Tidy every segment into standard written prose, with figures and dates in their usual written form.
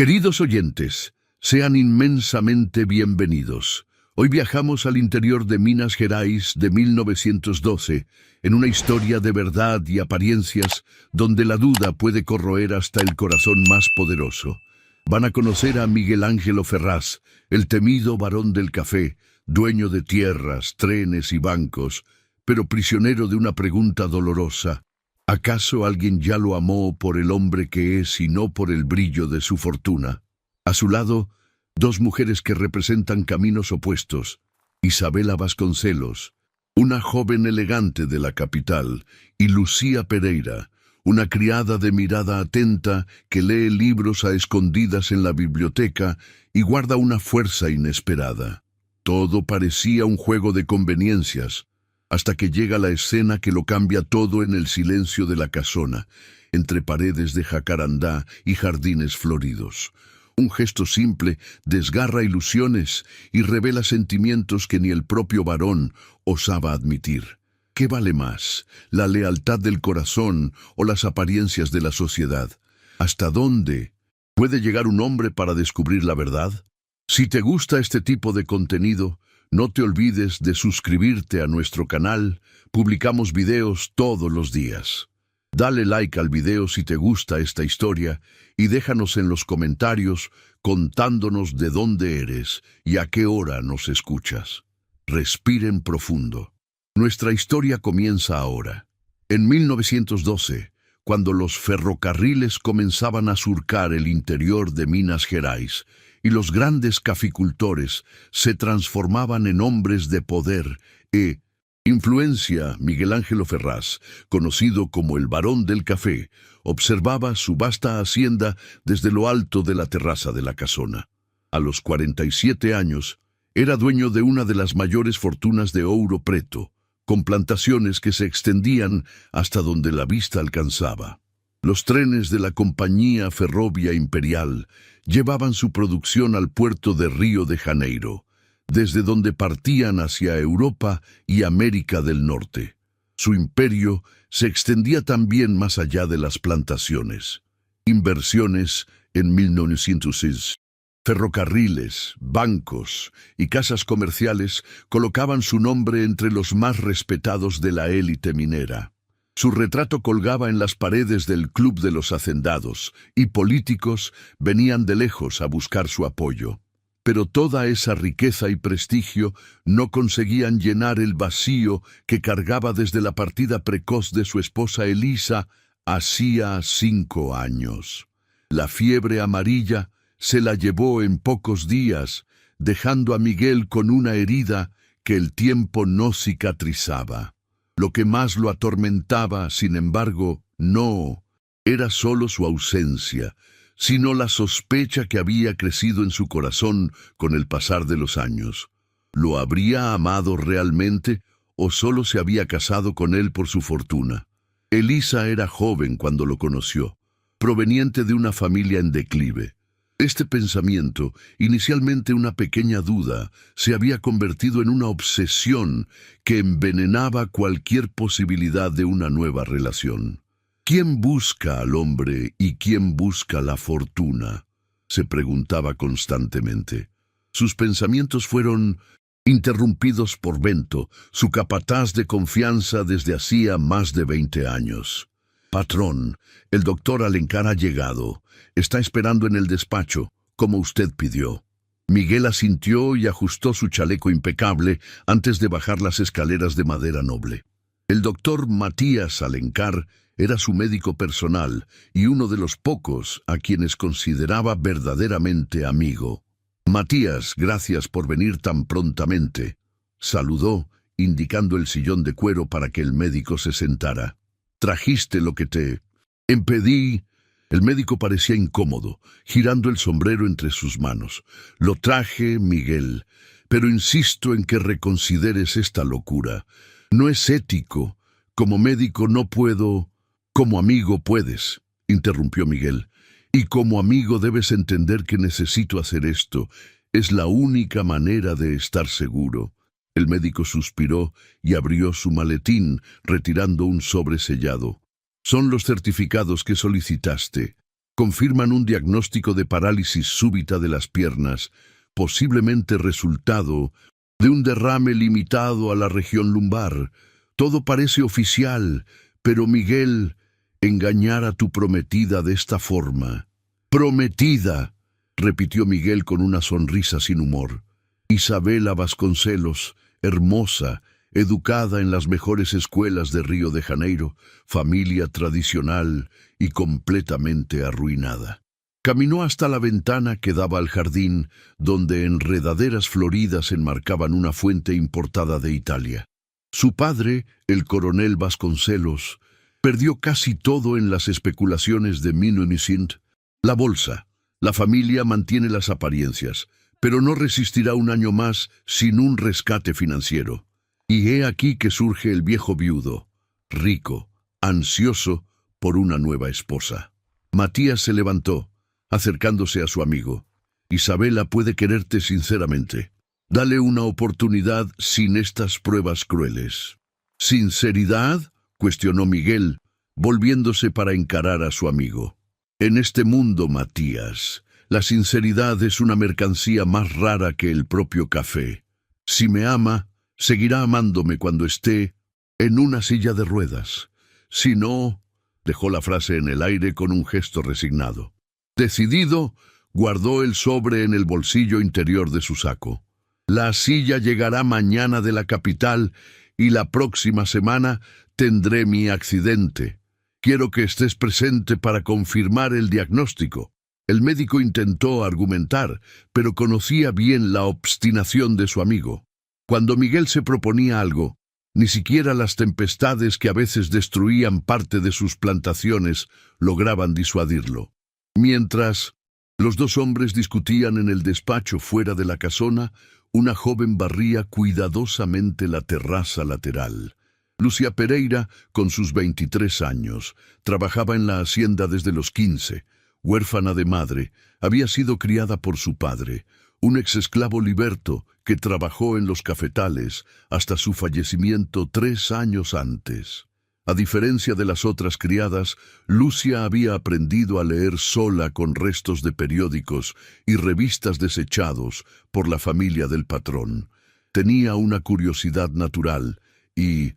Queridos oyentes, sean inmensamente bienvenidos. Hoy viajamos al interior de Minas Gerais de 1912, en una historia de verdad y apariencias donde la duda puede corroer hasta el corazón más poderoso. Van a conocer a Miguel Ángelo Ferraz, el temido varón del café, dueño de tierras, trenes y bancos, pero prisionero de una pregunta dolorosa. ¿Acaso alguien ya lo amó por el hombre que es y no por el brillo de su fortuna? A su lado, dos mujeres que representan caminos opuestos. Isabela Vasconcelos, una joven elegante de la capital, y Lucía Pereira, una criada de mirada atenta que lee libros a escondidas en la biblioteca y guarda una fuerza inesperada. Todo parecía un juego de conveniencias, hasta que llega la escena que lo cambia todo en el silencio de la casona, entre paredes de jacarandá y jardines floridos. Un gesto simple desgarra ilusiones y revela sentimientos que ni el propio varón osaba admitir. ¿Qué vale más, la lealtad del corazón o las apariencias de la sociedad? ¿Hasta dónde puede llegar un hombre para descubrir la verdad? Si te gusta este tipo de contenido, no te olvides de suscribirte a nuestro canal. Publicamos videos todos los días. Dale like al video si te gusta esta historia y déjanos en los comentarios contándonos de dónde eres y a qué hora nos escuchas. Respiren profundo. Nuestra historia comienza ahora. En 1912, cuando los ferrocarriles comenzaban a surcar el interior de Minas Gerais y los grandes caficultores se transformaban en hombres de poder e influencia, Miguel Ángelo Ferraz, conocido como el Barón del Café, observaba su vasta hacienda desde lo alto de la terraza de la casona. A los 47 años, era dueño de una de las mayores fortunas de Ouro Preto, con plantaciones que se extendían hasta donde la vista alcanzaba. Los trenes de la Compañía Ferrovia Imperial llevaban su producción al puerto de Río de Janeiro, desde donde partían hacia Europa y América del Norte. Su imperio se extendía también más allá de las plantaciones. Inversiones en 1906. Ferrocarriles, bancos y casas comerciales colocaban su nombre entre los más respetados de la élite minera. Su retrato colgaba en las paredes del Club de los Hacendados, y políticos venían de lejos a buscar su apoyo. Pero toda esa riqueza y prestigio no conseguían llenar el vacío que cargaba desde la partida precoz de su esposa Elisa hacía 5 años. La fiebre amarilla se la llevó en pocos días, dejando a Miguel con una herida que el tiempo no cicatrizaba. Lo que más lo atormentaba, sin embargo, no era solo su ausencia, sino la sospecha que había crecido en su corazón con el pasar de los años. ¿Lo habría amado realmente o solo se había casado con él por su fortuna? Elisa era joven cuando lo conoció, proveniente de una familia en declive. Este pensamiento, inicialmente una pequeña duda, se había convertido en una obsesión que envenenaba cualquier posibilidad de una nueva relación. ¿Quién busca al hombre y quién busca la fortuna?, se preguntaba constantemente. Sus pensamientos fueron interrumpidos por Bento, su capataz de confianza desde hacía más de 20 años. «Patrón, el doctor Alencar ha llegado. Está esperando en el despacho, como usted pidió». Miguel asintió y ajustó su chaleco impecable antes de bajar las escaleras de madera noble. El doctor Matías Alencar era su médico personal y uno de los pocos a quienes consideraba verdaderamente amigo. «Matías, gracias por venir tan prontamente», saludó, indicando el sillón de cuero para que el médico se sentara. «¿Trajiste lo que te impedí?» El médico parecía incómodo, girando el sombrero entre sus manos. «Lo traje, Miguel, pero insisto en que reconsideres esta locura. No es ético. Como médico no puedo». «Como amigo puedes», interrumpió Miguel. «Y como amigo debes entender que necesito hacer esto. Es la única manera de estar seguro». El médico suspiró y abrió su maletín, retirando un sobre sellado. «Son los certificados que solicitaste». confirman un diagnóstico de parálisis súbita de las piernas, posiblemente resultado de un derrame limitado a la región lumbar. Todo parece oficial, pero Miguel, engañar a tu prometida de esta forma. «Prometida», repitió Miguel con una sonrisa sin humor. Isabela Vasconcelos, hermosa, educada en las mejores escuelas de Río de Janeiro, familia tradicional y completamente arruinada. Caminó hasta la ventana que daba al jardín, donde enredaderas floridas enmarcaban una fuente importada de Italia. Su padre, el coronel Vasconcelos, perdió casi todo en las especulaciones de Minunicint. La bolsa. La familia mantiene las apariencias, pero no resistirá un año más sin un rescate financiero. Y he aquí que surge el viejo viudo, rico, ansioso por una nueva esposa. Matías se levantó, acercándose a su amigo. Isabela puede quererte sinceramente. Dale una oportunidad sin estas pruebas crueles. ¿Sinceridad?, cuestionó Miguel, volviéndose para encarar a su amigo. En este mundo, Matías, la sinceridad es una mercancía más rara que el propio café. Si me ama, seguirá amándome cuando esté en una silla de ruedas. Si no, dejó la frase en el aire con un gesto resignado. Decidido, guardó el sobre en el bolsillo interior de su saco. La silla llegará mañana de la capital y la próxima semana tendré mi accidente. Quiero que estés presente para confirmar el diagnóstico. El médico intentó argumentar, pero conocía bien la obstinación de su amigo. Cuando Miguel se proponía algo, ni siquiera las tempestades que a veces destruían parte de sus plantaciones lograban disuadirlo. Mientras los dos hombres discutían en el despacho fuera de la casona, una joven barría cuidadosamente la terraza lateral. Lucia Pereira, con sus 23 años, trabajaba en la hacienda desde los 15. Huérfana de madre, había sido criada por su padre, un exesclavo liberto que trabajó en los cafetales hasta su fallecimiento 3 años antes. A diferencia de las otras criadas, Lucia había aprendido a leer sola con restos de periódicos y revistas desechados por la familia del patrón. Tenía una curiosidad natural y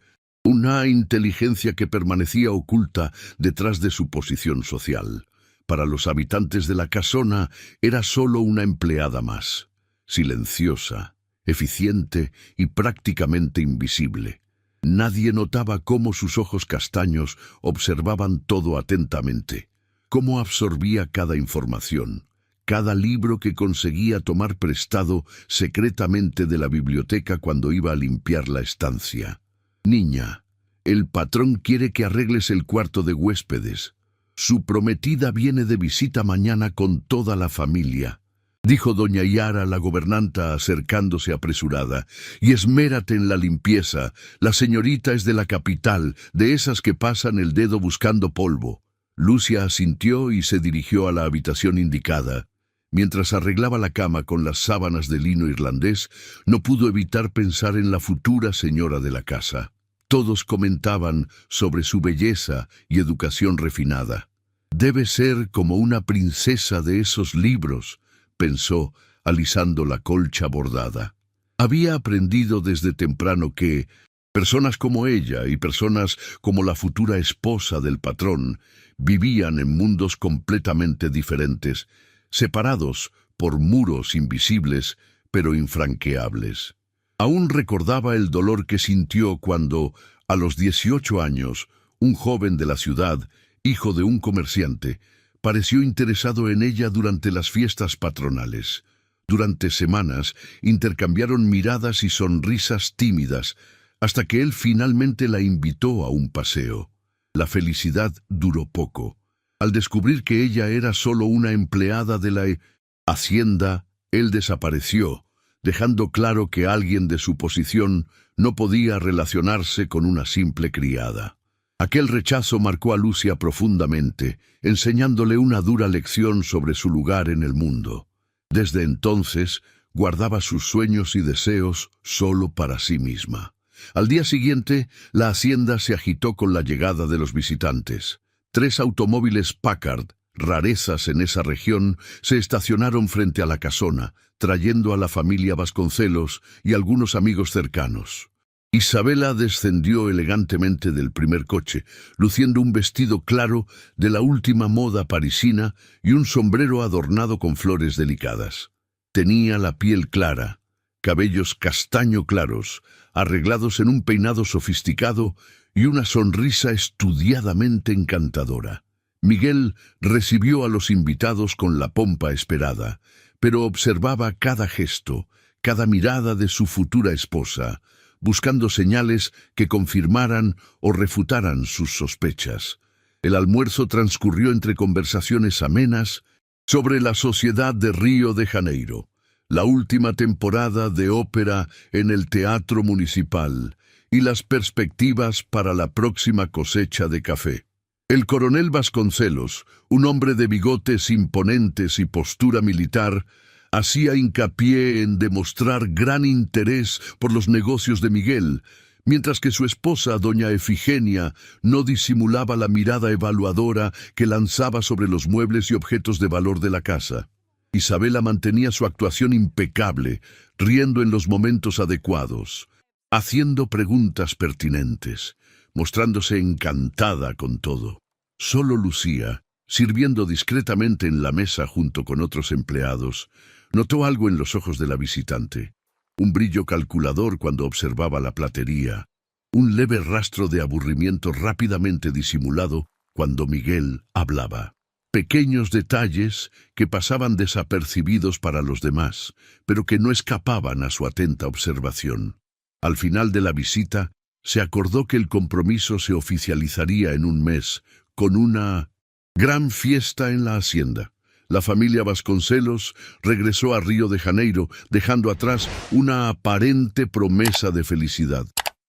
una inteligencia que permanecía oculta detrás de su posición social. Para los habitantes de la casona era solo una empleada más, silenciosa, eficiente y prácticamente invisible. Nadie notaba cómo sus ojos castaños observaban todo atentamente, cómo absorbía cada información, cada libro que conseguía tomar prestado secretamente de la biblioteca cuando iba a limpiar la estancia. «Niña, el patrón quiere que arregles el cuarto de huéspedes. Su prometida viene de visita mañana con toda la familia», dijo doña Yara, la gobernanta, acercándose apresurada. «Y esmérate en la limpieza. La señorita es de la capital, de esas que pasan el dedo buscando polvo». Lucia asintió y se dirigió a la habitación indicada. Mientras arreglaba la cama con las sábanas de lino irlandés, no pudo evitar pensar en la futura señora de la casa. Todos comentaban sobre su belleza y educación refinada. «Debe ser como una princesa de esos libros», pensó, alisando la colcha bordada. Había aprendido desde temprano que personas como ella y personas como la futura esposa del patrón vivían en mundos completamente diferentes, separados por muros invisibles pero infranqueables. Aún recordaba el dolor que sintió cuando, a los 18 años, un joven de la ciudad, hijo de un comerciante, pareció interesado en ella durante las fiestas patronales. Durante semanas intercambiaron miradas y sonrisas tímidas, hasta que él finalmente la invitó a un paseo. La felicidad duró poco. Al descubrir que ella era solo una empleada de la hacienda, él desapareció, dejando claro que alguien de su posición no podía relacionarse con una simple criada. Aquel rechazo marcó a Lucia profundamente, enseñándole una dura lección sobre su lugar en el mundo. Desde entonces, guardaba sus sueños y deseos solo para sí misma. Al día siguiente, la hacienda se agitó con la llegada de los visitantes. 3 automóviles Packard, rarezas en esa región, se estacionaron frente a la casona, trayendo a la familia Vasconcelos y algunos amigos cercanos. Isabela descendió elegantemente del primer coche, luciendo un vestido claro de la última moda parisina y un sombrero adornado con flores delicadas. Tenía la piel clara, cabellos castaño claros, arreglados en un peinado sofisticado y una sonrisa estudiadamente encantadora. Miguel recibió a los invitados con la pompa esperada, pero observaba cada gesto, cada mirada de su futura esposa, buscando señales que confirmaran o refutaran sus sospechas. El almuerzo transcurrió entre conversaciones amenas sobre la sociedad de Río de Janeiro, la última temporada de ópera en el Teatro Municipal y las perspectivas para la próxima cosecha de café. El coronel Vasconcelos, un hombre de bigotes imponentes y postura militar, hacía hincapié en demostrar gran interés por los negocios de Miguel, mientras que su esposa, doña Efigenia, no disimulaba la mirada evaluadora que lanzaba sobre los muebles y objetos de valor de la casa. Isabela mantenía su actuación impecable, riendo en los momentos adecuados, haciendo preguntas pertinentes, mostrándose encantada con todo. Solo Lucía, sirviendo discretamente en la mesa junto con otros empleados, notó algo en los ojos de la visitante, un brillo calculador cuando observaba la platería, un leve rastro de aburrimiento rápidamente disimulado cuando Miguel hablaba. Pequeños detalles que pasaban desapercibidos para los demás, pero que no escapaban a su atenta observación. Al final de la visita, se acordó que el compromiso se oficializaría en un mes, con una gran fiesta en la hacienda. La familia Vasconcelos regresó a Río de Janeiro, dejando atrás una aparente promesa de felicidad.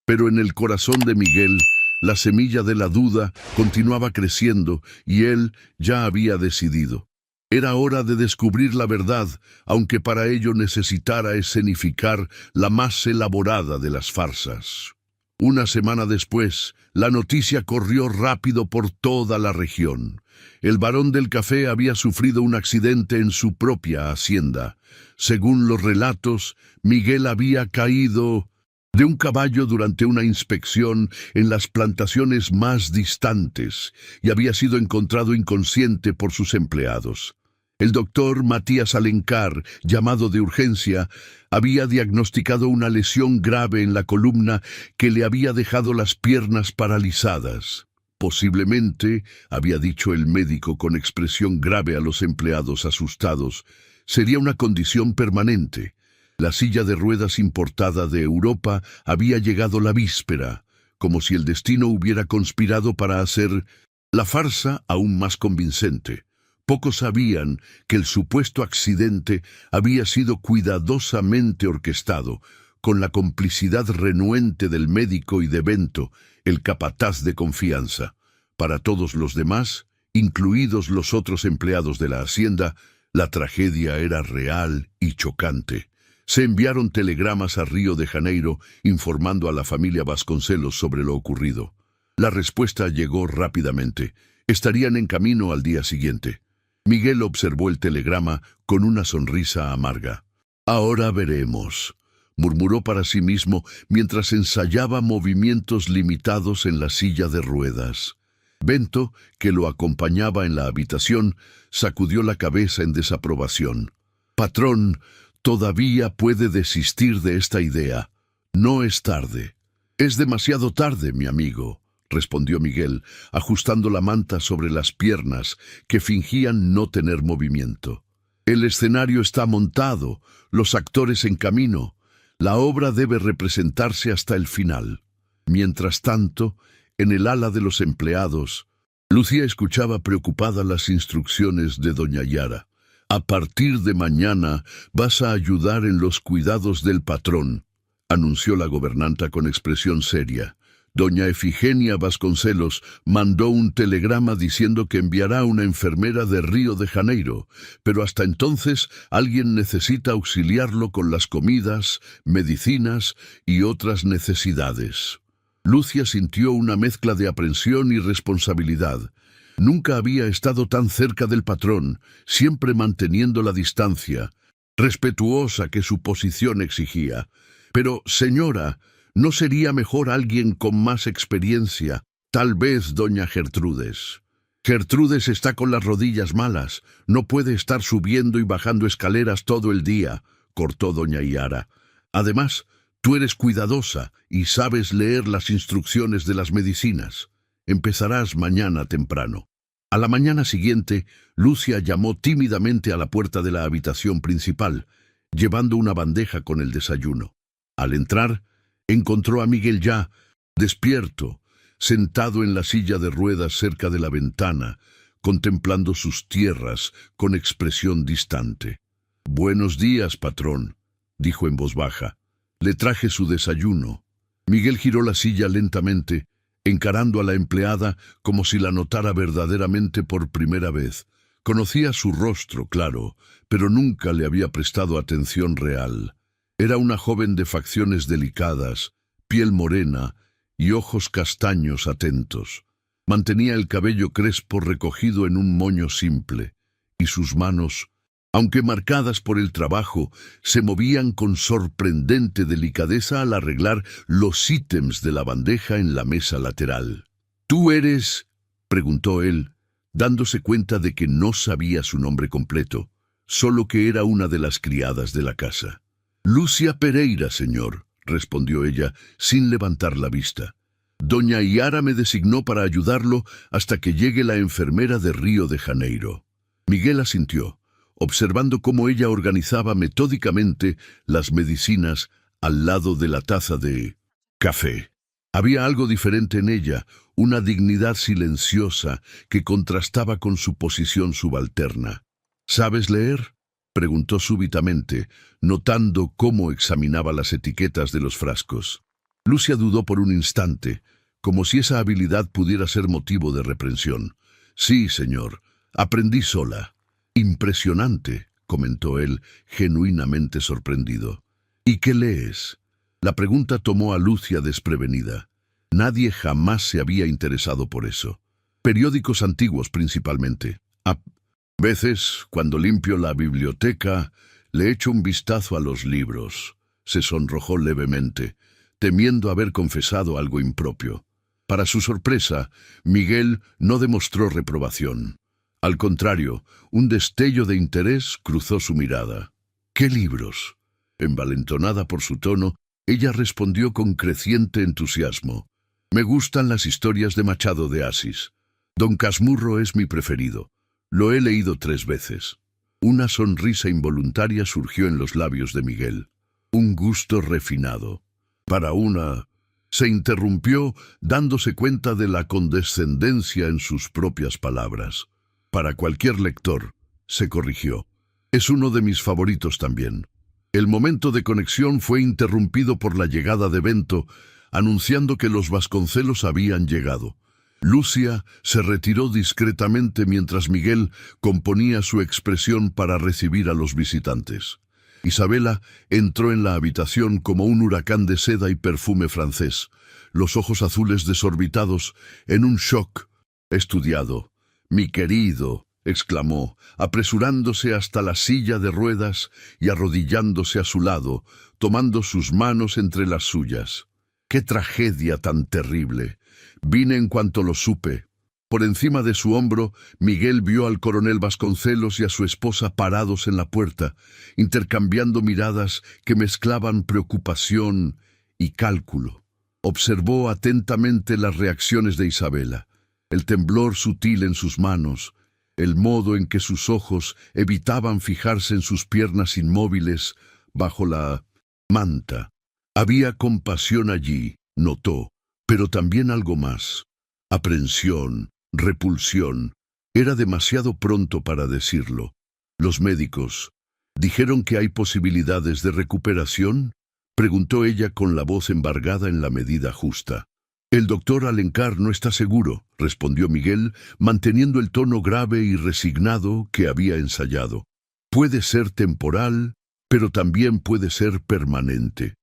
Pero en el corazón de Miguel, la semilla de la duda continuaba creciendo y él ya había decidido. Era hora de descubrir la verdad, aunque para ello necesitara escenificar la más elaborada de las farsas. Una semana después, la noticia corrió rápido por toda la región. El barón del café había sufrido un accidente en su propia hacienda. Según los relatos, Miguel había caído de un caballo durante una inspección en las plantaciones más distantes y había sido encontrado inconsciente por sus empleados. El doctor Matías Alencar, llamado de urgencia, había diagnosticado una lesión grave en la columna que le había dejado las piernas paralizadas. Posiblemente, había dicho el médico con expresión grave a los empleados asustados, sería una condición permanente. La silla de ruedas importada de Europa había llegado la víspera, como si el destino hubiera conspirado para hacer la farsa aún más convincente. Pocos sabían que el supuesto accidente había sido cuidadosamente orquestado, con la complicidad renuente del médico y de Bento, el capataz de confianza. Para todos los demás, incluidos los otros empleados de la hacienda, la tragedia era real y chocante. Se enviaron telegramas a Río de Janeiro informando a la familia Vasconcelos sobre lo ocurrido. La respuesta llegó rápidamente. Estarían en camino al día siguiente. Miguel observó el telegrama con una sonrisa amarga. «Ahora veremos», murmuró para sí mismo mientras ensayaba movimientos limitados en la silla de ruedas. Bento, que lo acompañaba en la habitación, sacudió la cabeza en desaprobación. «Patrón, todavía puede desistir de esta idea. No es tarde». «Es demasiado tarde, mi amigo», respondió Miguel, ajustando la manta sobre las piernas que fingían no tener movimiento. «El escenario está montado, los actores en camino. La obra debe representarse hasta el final». Mientras tanto, en el ala de los empleados, Lucía escuchaba preocupada las instrucciones de doña Yara. «A partir de mañana vas a ayudar en los cuidados del patrón», anunció la gobernanta con expresión seria. Doña Efigenia Vasconcelos mandó un telegrama diciendo que enviará una enfermera de Río de Janeiro, pero hasta entonces alguien necesita auxiliarlo con las comidas, medicinas y otras necesidades. Lucia sintió una mezcla de aprensión y responsabilidad. Nunca había estado tan cerca del patrón, siempre manteniendo la distancia, respetuosa que su posición exigía. Pero, señora, ¿no sería mejor alguien con más experiencia? Tal vez doña Gertrudes. Gertrudes está con las rodillas malas, no puede estar subiendo y bajando escaleras todo el día, cortó doña Iara. Además, tú eres cuidadosa y sabes leer las instrucciones de las medicinas. Empezarás mañana temprano. A la mañana siguiente, Lucia llamó tímidamente a la puerta de la habitación principal, llevando una bandeja con el desayuno. Al entrar, encontró a Miguel ya, despierto, sentado en la silla de ruedas cerca de la ventana, contemplando sus tierras con expresión distante. «Buenos días, patrón», dijo en voz baja. «Le traje su desayuno». Miguel giró la silla lentamente, encarando a la empleada como si la notara verdaderamente por primera vez. Conocía su rostro, claro, pero nunca le había prestado atención real. Era una joven de facciones delicadas, piel morena y ojos castaños atentos. Mantenía el cabello crespo recogido en un moño simple, y sus manos, aunque marcadas por el trabajo, se movían con sorprendente delicadeza al arreglar los ítems de la bandeja en la mesa lateral. «¿Tú eres?», preguntó él, dándose cuenta de que no sabía su nombre completo, solo que era una de las criadas de la casa. «Lucia Pereira, señor», respondió ella, sin levantar la vista. «Doña Iara me designó para ayudarlo hasta que llegue la enfermera de Río de Janeiro». Miguel asintió, observando cómo ella organizaba metódicamente las medicinas al lado de la taza de café. Había algo diferente en ella, una dignidad silenciosa que contrastaba con su posición subalterna. «¿Sabes leer?», preguntó súbitamente, notando cómo examinaba las etiquetas de los frascos. Lucia dudó por un instante, como si esa habilidad pudiera ser motivo de reprensión. «Sí, señor, aprendí sola». «Impresionante», comentó él, genuinamente sorprendido. «¿Y qué lees?». La pregunta tomó a Lucia desprevenida. Nadie jamás se había interesado por eso. Periódicos antiguos principalmente. A veces, cuando limpio la biblioteca, le echo un vistazo a los libros. Se sonrojó levemente, temiendo haber confesado algo impropio. Para su sorpresa, Miguel no demostró reprobación. Al contrario, un destello de interés cruzó su mirada. «¿Qué libros?». Envalentonada por su tono, ella respondió con creciente entusiasmo. «Me gustan las historias de Machado de Assis. Don Casmurro es mi preferido. Lo he leído 3 veces». Una sonrisa involuntaria surgió en los labios de Miguel. «Un gusto refinado. Para una...». Se interrumpió, dándose cuenta de la condescendencia en sus propias palabras. «Para cualquier lector», se corrigió. «Es uno de mis favoritos también». El momento de conexión fue interrumpido por la llegada de Bento, anunciando que los Vasconcelos habían llegado. Lucia se retiró discretamente mientras Miguel componía su expresión para recibir a los visitantes. Isabela entró en la habitación como un huracán de seda y perfume francés, los ojos azules desorbitados, en un shock estudiado. «Mi querido», exclamó, apresurándose hasta la silla de ruedas y arrodillándose a su lado, tomando sus manos entre las suyas. «¡Qué tragedia tan terrible! Vine en cuanto lo supe». Por encima de su hombro, Miguel vio al coronel Vasconcelos y a su esposa parados en la puerta, intercambiando miradas que mezclaban preocupación y cálculo. Observó atentamente las reacciones de Isabela, el temblor sutil en sus manos, el modo en que sus ojos evitaban fijarse en sus piernas inmóviles bajo la manta. Había compasión allí, notó, pero también algo más. Aprensión, repulsión. Era demasiado pronto para decirlo. «¿Los médicos dijeron que hay posibilidades de recuperación?», preguntó ella con la voz embargada en la medida justa. «El doctor Alencar no está seguro», respondió Miguel, manteniendo el tono grave y resignado que había ensayado. «Puede ser temporal, pero también puede ser permanente».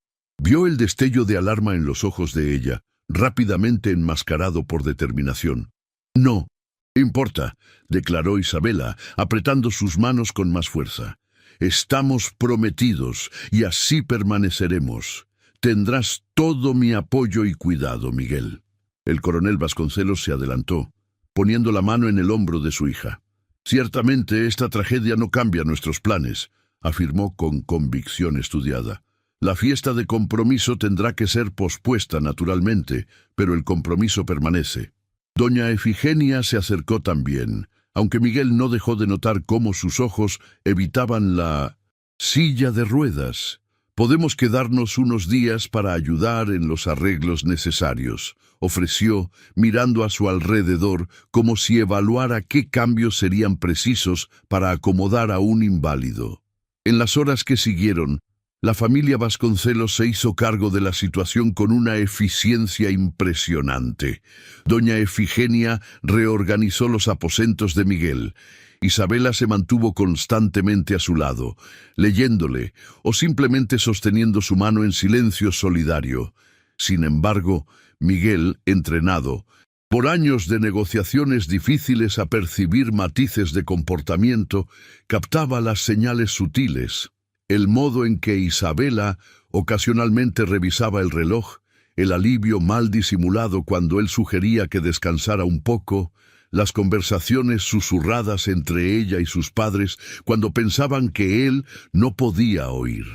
Vio el destello de alarma en los ojos de ella, rápidamente enmascarado por determinación. «No, Importa, declaró Isabela, apretando sus manos con más fuerza. Estamos prometidos y así permaneceremos. Tendrás todo mi apoyo y cuidado, Miguel. El coronel Vasconcelos se adelantó, poniendo la mano en el hombro de su hija. Ciertamente esta tragedia no cambia nuestros planes, afirmó con convicción estudiada. La fiesta de compromiso tendrá que ser pospuesta naturalmente, pero el compromiso permanece. Doña Efigenia se acercó también, aunque Miguel no dejó de notar cómo sus ojos evitaban la silla de ruedas. Podemos quedarnos unos días para ayudar en los arreglos necesarios, ofreció, mirando a su alrededor como si evaluara qué cambios serían precisos para acomodar a un inválido. En las horas que siguieron, la familia Vasconcelos se hizo cargo de la situación con una eficiencia impresionante. Doña Efigenia reorganizó los aposentos de Miguel. Isabela se mantuvo constantemente a su lado, leyéndole o simplemente sosteniendo su mano en silencio solidario. Sin embargo, Miguel, entrenado por años de negociaciones difíciles a percibir matices de comportamiento, captaba las señales sutiles. El modo en que Isabela ocasionalmente revisaba el reloj, el alivio mal disimulado cuando él sugería que descansara un poco, las conversaciones susurradas entre ella y sus padres cuando pensaban que él no podía oír.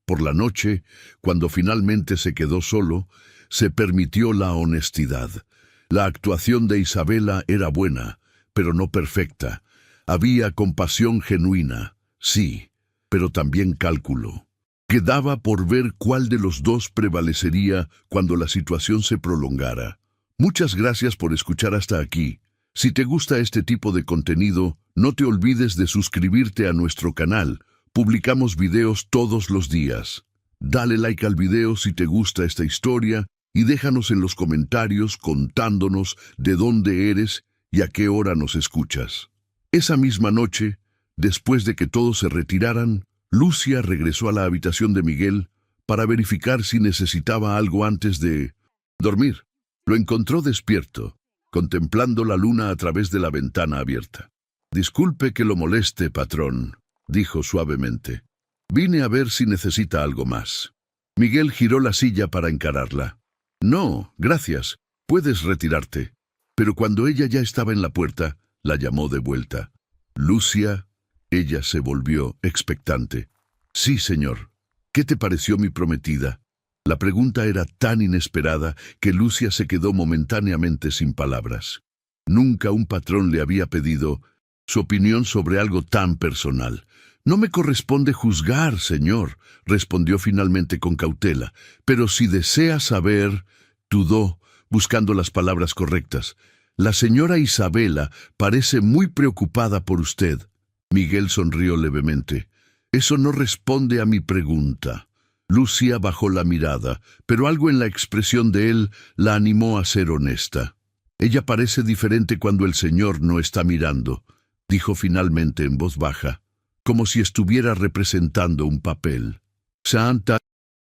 Por la noche, cuando finalmente se quedó solo, se permitió la honestidad. La actuación de Isabela era buena, pero no perfecta. Había compasión genuina, sí, pero también cálculo. Quedaba por ver cuál de los dos prevalecería cuando la situación se prolongara. Muchas gracias por escuchar hasta aquí. Si te gusta este tipo de contenido, no te olvides de suscribirte a nuestro canal. Publicamos videos todos los días. Dale like al video si te gusta esta historia y déjanos en los comentarios contándonos de dónde eres y a qué hora nos escuchas. Esa misma noche, después de que todos se retiraran, Lucia regresó a la habitación de Miguel para verificar si necesitaba algo antes de dormir. Lo encontró despierto, contemplando la luna a través de la ventana abierta. «Disculpe que lo moleste, patrón», dijo suavemente. «Vine a ver si necesita algo más». Miguel giró la silla para encararla. «No, gracias. Puedes retirarte». Pero cuando ella ya estaba en la puerta, la llamó de vuelta. «Lucia». Ella se volvió expectante. «Sí, señor. ¿Qué te pareció mi prometida?» La pregunta era tan inesperada que Lucia se quedó momentáneamente sin palabras. Nunca un patrón le había pedido su opinión sobre algo tan personal. «No me corresponde juzgar, señor», respondió finalmente con cautela. «Pero si desea saber», dudó, buscando las palabras correctas. «La señora Isabela parece muy preocupada por usted». Miguel sonrió levemente. «Eso no responde a mi pregunta». Lucia bajó la mirada, pero algo en la expresión de él la animó a ser honesta. «Ella parece diferente cuando el señor no está mirando», dijo finalmente en voz baja, como si estuviera representando un papel. Santa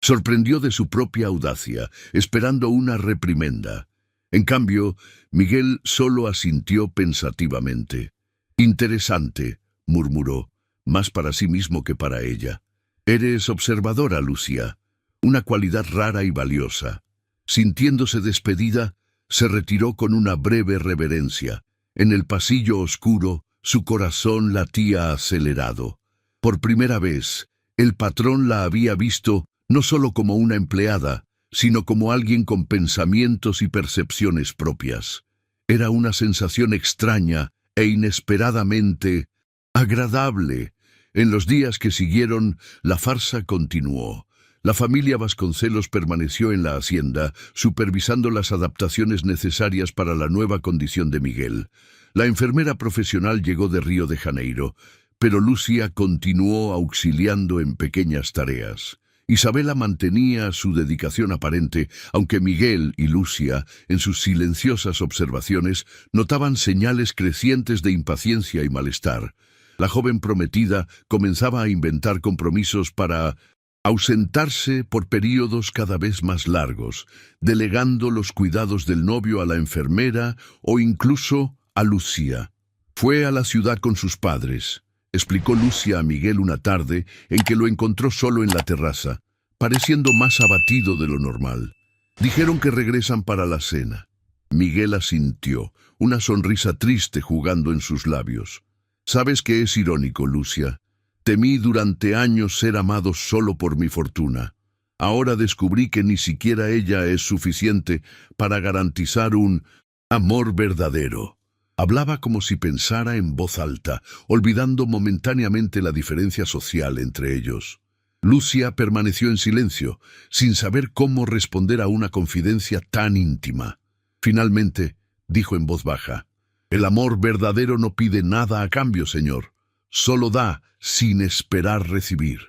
sorprendió de su propia audacia, esperando una reprimenda. En cambio, Miguel solo asintió pensativamente. «Interesante», murmuró, más para sí mismo que para ella. «Eres observadora, Lucia, una cualidad rara y valiosa». Sintiéndose despedida, se retiró con una breve reverencia. En el pasillo oscuro, su corazón latía acelerado. Por primera vez, el patrón la había visto no solo como una empleada, sino como alguien con pensamientos y percepciones propias. Era una sensación extraña e inesperadamente agradable. En los días que siguieron, la farsa continuó. La familia Vasconcelos permaneció en la hacienda, supervisando las adaptaciones necesarias para la nueva condición de Miguel. La enfermera profesional llegó de Río de Janeiro, pero Lucia continuó auxiliando en pequeñas tareas. Isabela mantenía su dedicación aparente, aunque Miguel y Lucia, en sus silenciosas observaciones, notaban señales crecientes de impaciencia y malestar. La joven prometida comenzaba a inventar compromisos para ausentarse por períodos cada vez más largos, delegando los cuidados del novio a la enfermera o incluso a Lucía. Fue a la ciudad con sus padres, explicó Lucía a Miguel una tarde en que lo encontró solo en la terraza, pareciendo más abatido de lo normal. Dijeron que regresan para la cena. Miguel asintió, una sonrisa triste jugando en sus labios. ¿Sabes qué es irónico, Lucía? Temí durante años ser amado solo por mi fortuna. Ahora descubrí que ni siquiera ella es suficiente para garantizar un amor verdadero. Hablaba como si pensara en voz alta, olvidando momentáneamente la diferencia social entre ellos. Lucía permaneció en silencio, sin saber cómo responder a una confidencia tan íntima. Finalmente, dijo en voz baja, «El amor verdadero no pide nada a cambio, señor. Solo da sin esperar recibir».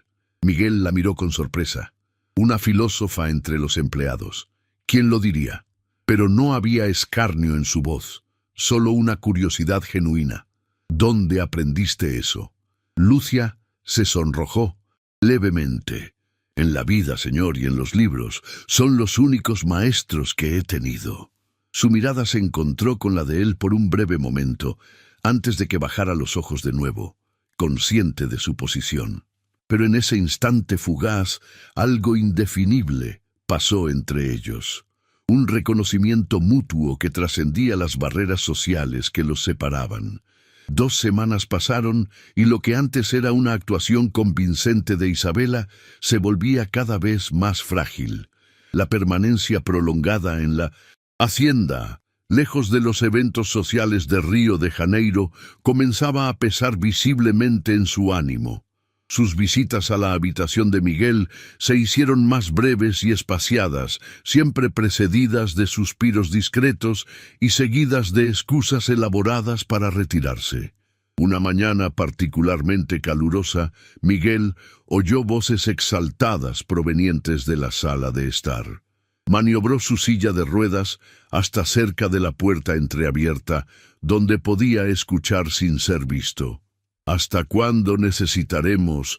Miguel la miró con sorpresa. Una filósofa entre los empleados. ¿Quién lo diría? Pero no había escarnio en su voz, solo una curiosidad genuina. ¿Dónde aprendiste eso? Lucía se sonrojó levemente. En la vida, señor, y en los libros, son los únicos maestros que he tenido. Su mirada se encontró con la de él por un breve momento, antes de que bajara los ojos de nuevo, consciente de su posición. Pero en ese instante fugaz, algo indefinible pasó entre ellos. Un reconocimiento mutuo que trascendía las barreras sociales que los separaban. 2 semanas pasaron y lo que antes era una actuación convincente de Isabela se volvía cada vez más frágil. La permanencia prolongada en la hacienda, lejos de los eventos sociales de Río de Janeiro, comenzaba a pesar visiblemente en su ánimo. Sus visitas a la habitación de Miguel se hicieron más breves y espaciadas, siempre precedidas de suspiros discretos y seguidas de excusas elaboradas para retirarse. Una mañana particularmente calurosa, Miguel oyó voces exaltadas provenientes de la sala de estar. Maniobró su silla de ruedas hasta cerca de la puerta entreabierta, donde podía escuchar sin ser visto. ¿Hasta cuándo necesitaremos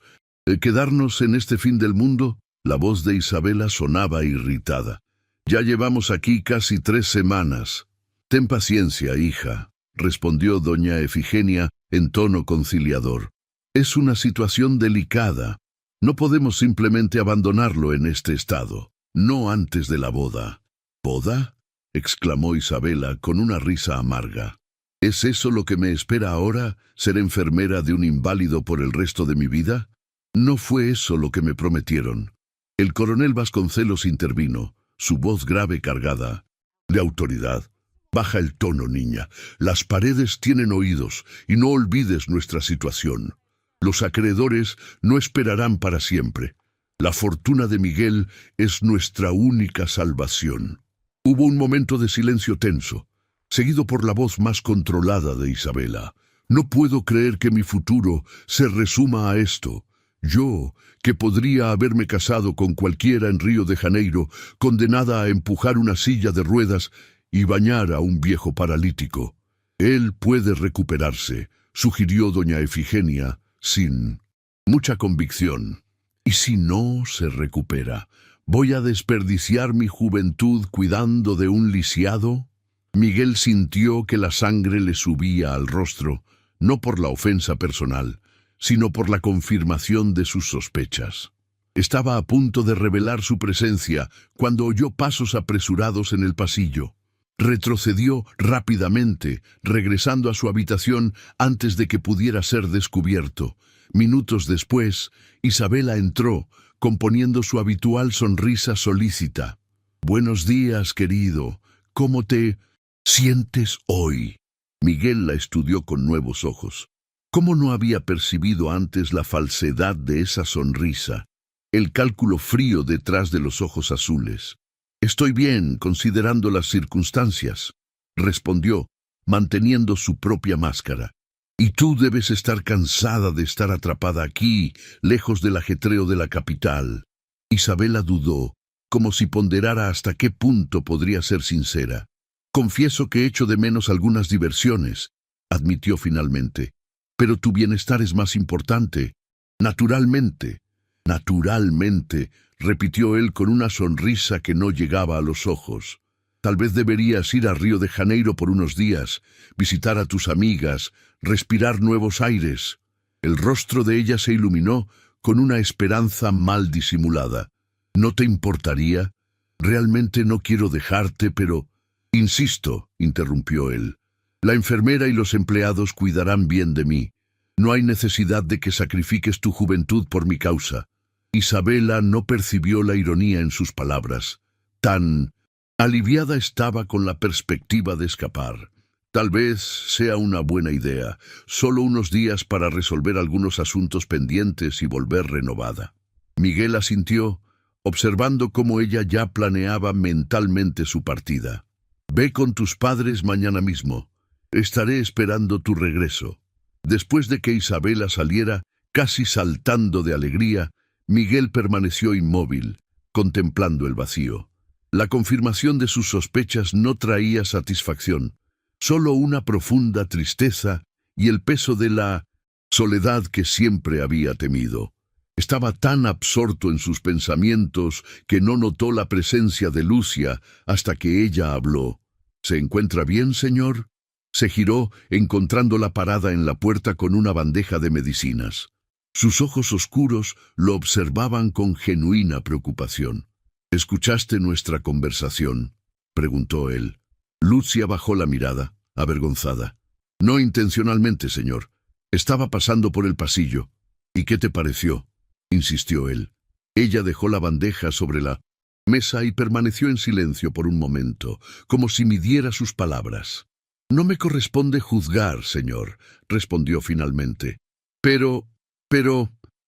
quedarnos en este fin del mundo? La voz de Isabela sonaba irritada. Ya llevamos aquí casi 3 semanas. Ten paciencia, hija, respondió doña Efigenia en tono conciliador. Es una situación delicada. No podemos simplemente abandonarlo en este estado. No antes de la boda. ¿Boda?, exclamó Isabela con una risa amarga. ¿Es eso lo que me espera ahora, ser enfermera de un inválido por el resto de mi vida? No fue eso lo que me prometieron. El coronel Vasconcelos intervino, su voz grave cargada de autoridad. Baja el tono, niña. Las paredes tienen oídos y no olvides nuestra situación. Los acreedores no esperarán para siempre. La fortuna de Miguel es nuestra única salvación. Hubo un momento de silencio tenso, seguido por la voz más controlada de Isabela. No puedo creer que mi futuro se resuma a esto. Yo, que podría haberme casado con cualquiera en Río de Janeiro, condenada a empujar una silla de ruedas y bañar a un viejo paralítico. Él puede recuperarse, sugirió doña Efigenia, sin mucha convicción. ¿Y si no se recupera? ¿Voy a desperdiciar mi juventud cuidando de un lisiado? Miguel sintió que la sangre le subía al rostro, no por la ofensa personal, sino por la confirmación de sus sospechas. Estaba a punto de revelar su presencia cuando oyó pasos apresurados en el pasillo. Retrocedió rápidamente, regresando a su habitación antes de que pudiera ser descubierto. Minutos después, Isabela entró, componiendo su habitual sonrisa solícita. «Buenos días, querido. ¿Cómo te sientes hoy?» Miguel la estudió con nuevos ojos. ¿Cómo no había percibido antes la falsedad de esa sonrisa, el cálculo frío detrás de los ojos azules? «Estoy bien, considerando las circunstancias», respondió, manteniendo su propia máscara. «Y tú debes estar cansada de estar atrapada aquí, lejos del ajetreo de la capital». Isabela dudó, como si ponderara hasta qué punto podría ser sincera. «Confieso que echo de menos algunas diversiones», admitió finalmente. «Pero tu bienestar es más importante». «Naturalmente, naturalmente», repitió él con una sonrisa que no llegaba a los ojos. Tal vez deberías ir a Río de Janeiro por unos días, visitar a tus amigas, respirar nuevos aires. El rostro de ella se iluminó con una esperanza mal disimulada. ¿No te importaría? Realmente no quiero dejarte, pero... Insisto, interrumpió él. La enfermera y los empleados cuidarán bien de mí. No hay necesidad de que sacrifiques tu juventud por mi causa. Isabela no percibió la ironía en sus palabras. Tan aliviada estaba con la perspectiva de escapar. Tal vez sea una buena idea, solo unos días para resolver algunos asuntos pendientes y volver renovada. Miguel asintió, observando cómo ella ya planeaba mentalmente su partida. Ve con tus padres mañana mismo. Estaré esperando tu regreso. Después de que Isabela saliera, casi saltando de alegría, Miguel permaneció inmóvil, contemplando el vacío. La confirmación de sus sospechas no traía satisfacción, solo una profunda tristeza y el peso de la soledad que siempre había temido. Estaba tan absorto en sus pensamientos que no notó la presencia de Lucia hasta que ella habló. ¿Se encuentra bien, señor? Se giró, encontrándola parada en la puerta con una bandeja de medicinas. Sus ojos oscuros lo observaban con genuina preocupación. ¿Escuchaste nuestra conversación?, preguntó él. Lucia bajó la mirada, avergonzada. No intencionalmente, señor. Estaba pasando por el pasillo. ¿Y qué te pareció?, insistió él. Ella dejó la bandeja sobre la mesa y permaneció en silencio por un momento, como si midiera sus palabras. No me corresponde juzgar, señor, respondió finalmente. Pero,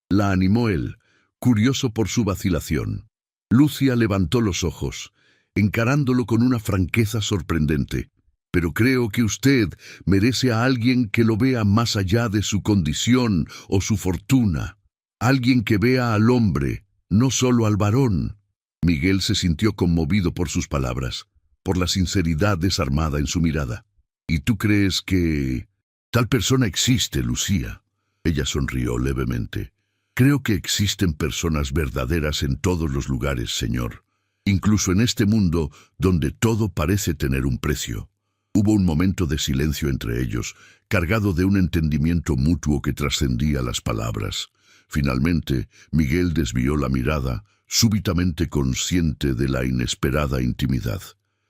la animó él, curioso por su vacilación. Lucia levantó los ojos, encarándolo con una franqueza sorprendente. Pero creo que usted merece a alguien que lo vea más allá de su condición o su fortuna. Alguien que vea al hombre, no solo al varón. Miguel se sintió conmovido por sus palabras, por la sinceridad desarmada en su mirada. ¿Y tú crees que tal persona existe, Lucía? Ella sonrió levemente. Creo que existen personas verdaderas en todos los lugares, señor. Incluso en este mundo donde todo parece tener un precio. Hubo un momento de silencio entre ellos, cargado de un entendimiento mutuo que trascendía las palabras. Finalmente, Miguel desvió la mirada, súbitamente consciente de la inesperada intimidad.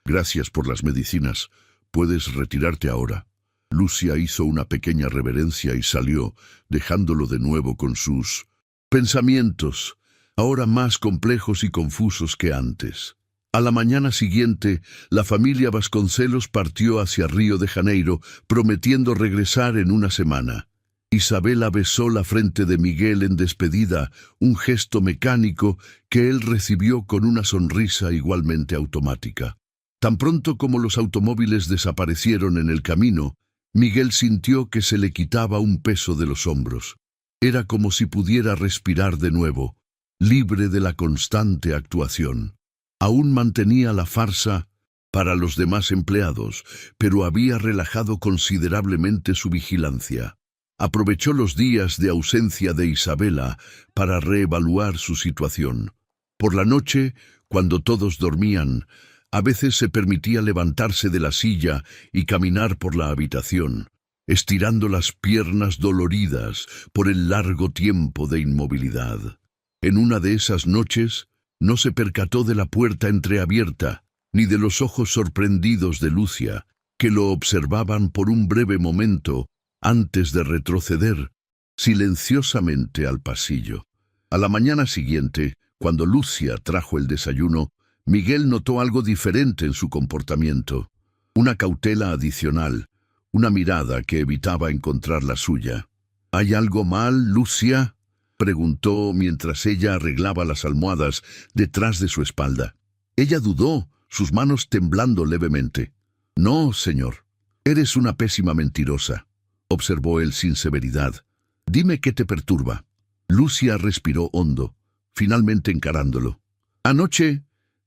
Gracias por las medicinas. Puedes retirarte ahora. Lucia hizo una pequeña reverencia y salió, dejándolo de nuevo con sus pensamientos, ahora más complejos y confusos que antes. A la mañana siguiente, la familia Vasconcelos partió hacia Río de Janeiro, prometiendo regresar en una semana. Isabela besó la frente de Miguel en despedida, un gesto mecánico que él recibió con una sonrisa igualmente automática. Tan pronto como los automóviles desaparecieron en el camino, Miguel sintió que se le quitaba un peso de los hombros. Era como si pudiera respirar de nuevo, libre de la constante actuación. Aún mantenía la farsa para los demás empleados, pero había relajado considerablemente su vigilancia. Aprovechó los días de ausencia de Isabela para reevaluar su situación. Por la noche, cuando todos dormían, a veces se permitía levantarse de la silla y caminar por la habitación, estirando las piernas doloridas por el largo tiempo de inmovilidad. En una de esas noches, no se percató de la puerta entreabierta, ni de los ojos sorprendidos de Lucia, que lo observaban por un breve momento antes de retroceder silenciosamente al pasillo. A la mañana siguiente, cuando Lucia trajo el desayuno, Miguel notó algo diferente en su comportamiento, una cautela adicional, una mirada que evitaba encontrar la suya. ¿Hay algo mal, Lucia?, preguntó mientras ella arreglaba las almohadas detrás de su espalda. Ella dudó, sus manos temblando levemente. No, señor. Eres una pésima mentirosa, observó él sin severidad. Dime qué te perturba. Lucia respiró hondo, finalmente encarándolo. Anoche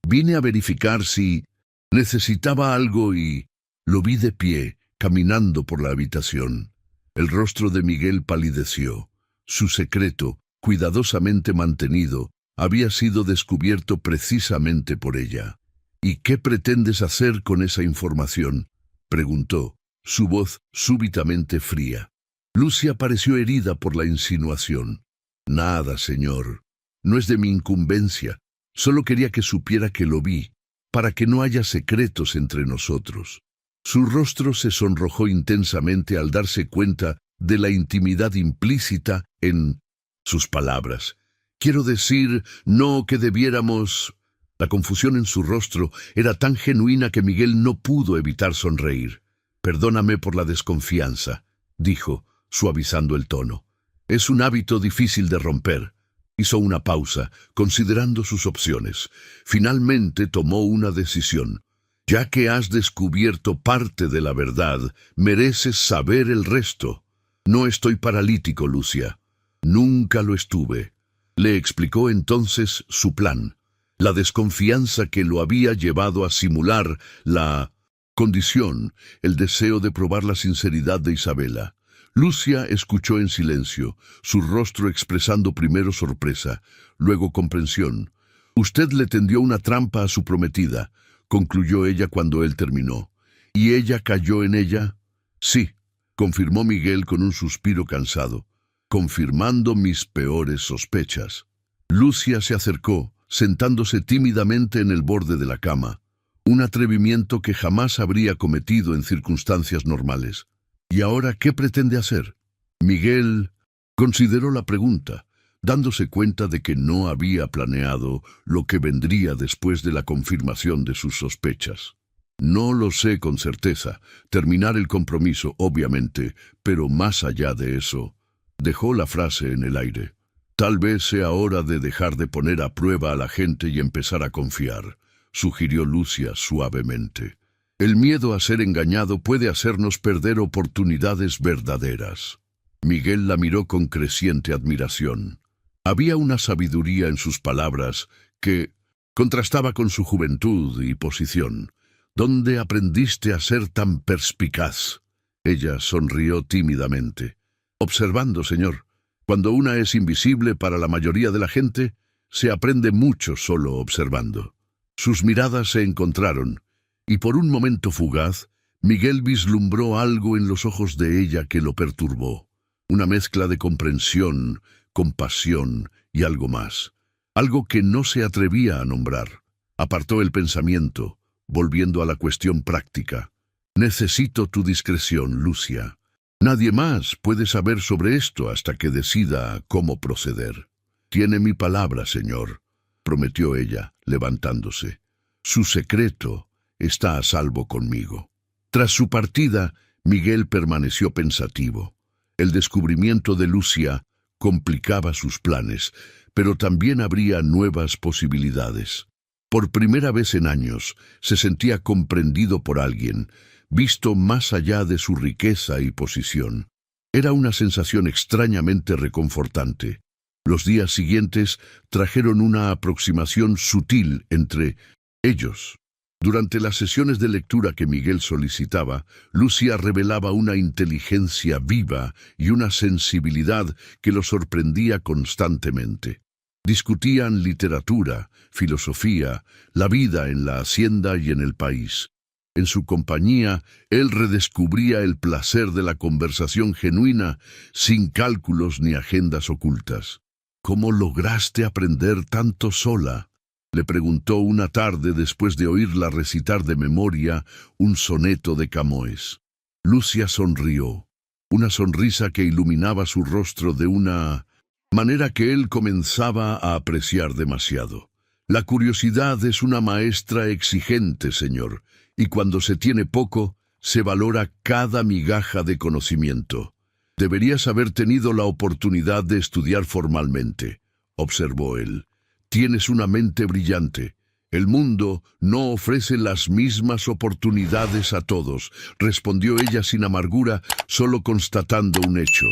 vine a verificar si necesitaba algo y lo vi de pie, caminando por la habitación. El rostro de Miguel palideció. Su secreto, cuidadosamente mantenido, había sido descubierto precisamente por ella. ¿Y qué pretendes hacer con esa información?, preguntó, su voz súbitamente fría. Lucia pareció herida por la insinuación. Nada, señor. No es de mi incumbencia. Solo quería que supiera que lo vi, para que no haya secretos entre nosotros. Su rostro se sonrojó intensamente al darse cuenta de la intimidad implícita en sus palabras. Quiero decir, no que debiéramos... La confusión en su rostro era tan genuina que Miguel no pudo evitar sonreír. Perdóname por la desconfianza, dijo, suavizando el tono. Es un hábito difícil de romper. Hizo una pausa, considerando sus opciones. Finalmente tomó una decisión. Ya que has descubierto parte de la verdad, mereces saber el resto. No estoy paralítico, Lucia. Nunca lo estuve. Le explicó entonces su plan. La desconfianza que lo había llevado a simular la condición, el deseo de probar la sinceridad de Isabela. Lucia escuchó en silencio, su rostro expresando primero sorpresa, luego comprensión. Usted le tendió una trampa a su prometida, concluyó ella cuando él terminó. ¿Y ella cayó en ella? Sí, confirmó Miguel con un suspiro cansado, confirmando mis peores sospechas. Lucia se acercó, sentándose tímidamente en el borde de la cama, un atrevimiento que jamás habría cometido en circunstancias normales. ¿Y ahora qué pretende hacer? Miguel consideró la pregunta, dándose cuenta de que no había planeado lo que vendría después de la confirmación de sus sospechas. No lo sé con certeza, terminar el compromiso, obviamente, pero más allá de eso, dejó la frase en el aire. Tal vez sea hora de dejar de poner a prueba a la gente y empezar a confiar, sugirió Lucia suavemente. El miedo a ser engañado puede hacernos perder oportunidades verdaderas. Miguel la miró con creciente admiración. Había una sabiduría en sus palabras que contrastaba con su juventud y posición. ¿Dónde aprendiste a ser tan perspicaz? Ella sonrió tímidamente. Observando, señor. Cuando una es invisible para la mayoría de la gente, se aprende mucho solo observando. Sus miradas se encontraron, y por un momento fugaz, Miguel vislumbró algo en los ojos de ella que lo perturbó. Una mezcla de comprensión, compasión y algo más. Algo que no se atrevía a nombrar. Apartó el pensamiento, volviendo a la cuestión práctica. Necesito tu discreción, Lucia. Nadie más puede saber sobre esto hasta que decida cómo proceder. Tiene mi palabra, señor, prometió ella, levantándose. Su secreto está a salvo conmigo. Tras su partida, Miguel permaneció pensativo. El descubrimiento de Lucia complicaba sus planes, pero también habría nuevas posibilidades. Por primera vez en años, se sentía comprendido por alguien, visto más allá de su riqueza y posición. Era una sensación extrañamente reconfortante. Los días siguientes trajeron una aproximación sutil entre ellos. Durante las sesiones de lectura que Miguel solicitaba, Lucia revelaba una inteligencia viva y una sensibilidad que lo sorprendía constantemente. Discutían literatura, filosofía, la vida en la hacienda y en el país. En su compañía, él redescubría el placer de la conversación genuina, sin cálculos ni agendas ocultas. ¿Cómo lograste aprender tanto sola?, le preguntó una tarde después de oírla recitar de memoria un soneto de Camões. Lucia sonrió, una sonrisa que iluminaba su rostro de una manera que él comenzaba a apreciar demasiado. La curiosidad es una maestra exigente, señor, y cuando se tiene poco, se valora cada migaja de conocimiento. Deberías haber tenido la oportunidad de estudiar formalmente, observó él. Tienes una mente brillante. El mundo no ofrece las mismas oportunidades a todos, respondió ella sin amargura, solo constatando un hecho.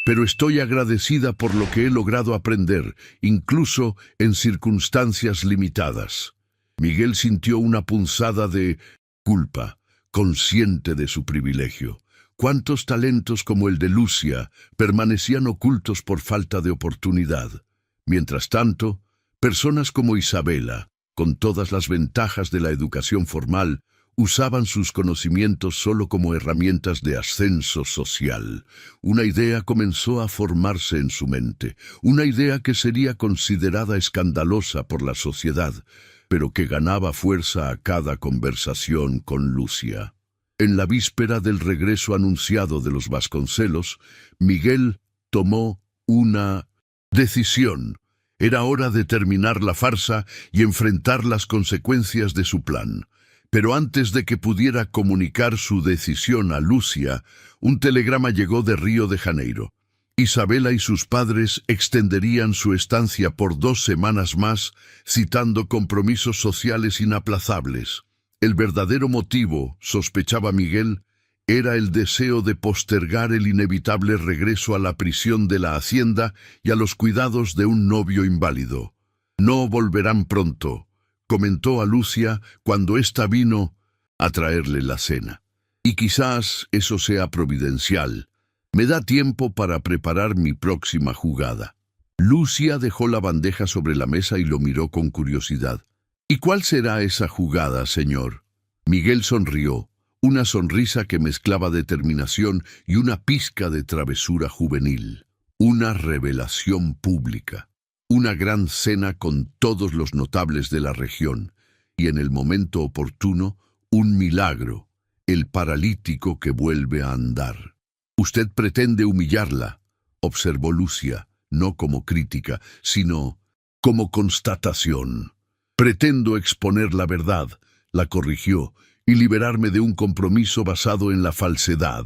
Pero estoy agradecida por lo que he logrado aprender, incluso en circunstancias limitadas. Miguel sintió una punzada de culpa, consciente de su privilegio. ¿Cuántos talentos como el de Lucia permanecían ocultos por falta de oportunidad? Mientras tanto, personas como Isabela, con todas las ventajas de la educación formal, usaban sus conocimientos solo como herramientas de ascenso social. Una idea comenzó a formarse en su mente, una idea que sería considerada escandalosa por la sociedad, pero que ganaba fuerza a cada conversación con Lucia. En la víspera del regreso anunciado de los Vasconcelos, Miguel tomó una decisión. Era hora de terminar la farsa y enfrentar las consecuencias de su plan. Pero antes de que pudiera comunicar su decisión a Lucia, un telegrama llegó de Río de Janeiro. Isabela y sus padres extenderían su estancia por 2 semanas más, citando compromisos sociales inaplazables. El verdadero motivo, sospechaba Miguel, era el deseo de postergar el inevitable regreso a la prisión de la hacienda y a los cuidados de un novio inválido. «No volverán pronto», comentó a Lucia cuando ésta vino a traerle la cena. «Y quizás eso sea providencial. Me da tiempo para preparar mi próxima jugada». Lucia dejó la bandeja sobre la mesa y lo miró con curiosidad. «¿Y cuál será esa jugada, señor?» Miguel sonrió, una sonrisa que mezclaba determinación y una pizca de travesura juvenil. Una revelación pública. Una gran cena con todos los notables de la región, y en el momento oportuno, un milagro, el paralítico que vuelve a andar. «Usted pretende humillarla», observó Lucia, no como crítica, sino como constatación. «Pretendo exponer la verdad», la corrigió, «y liberarme de un compromiso basado en la falsedad».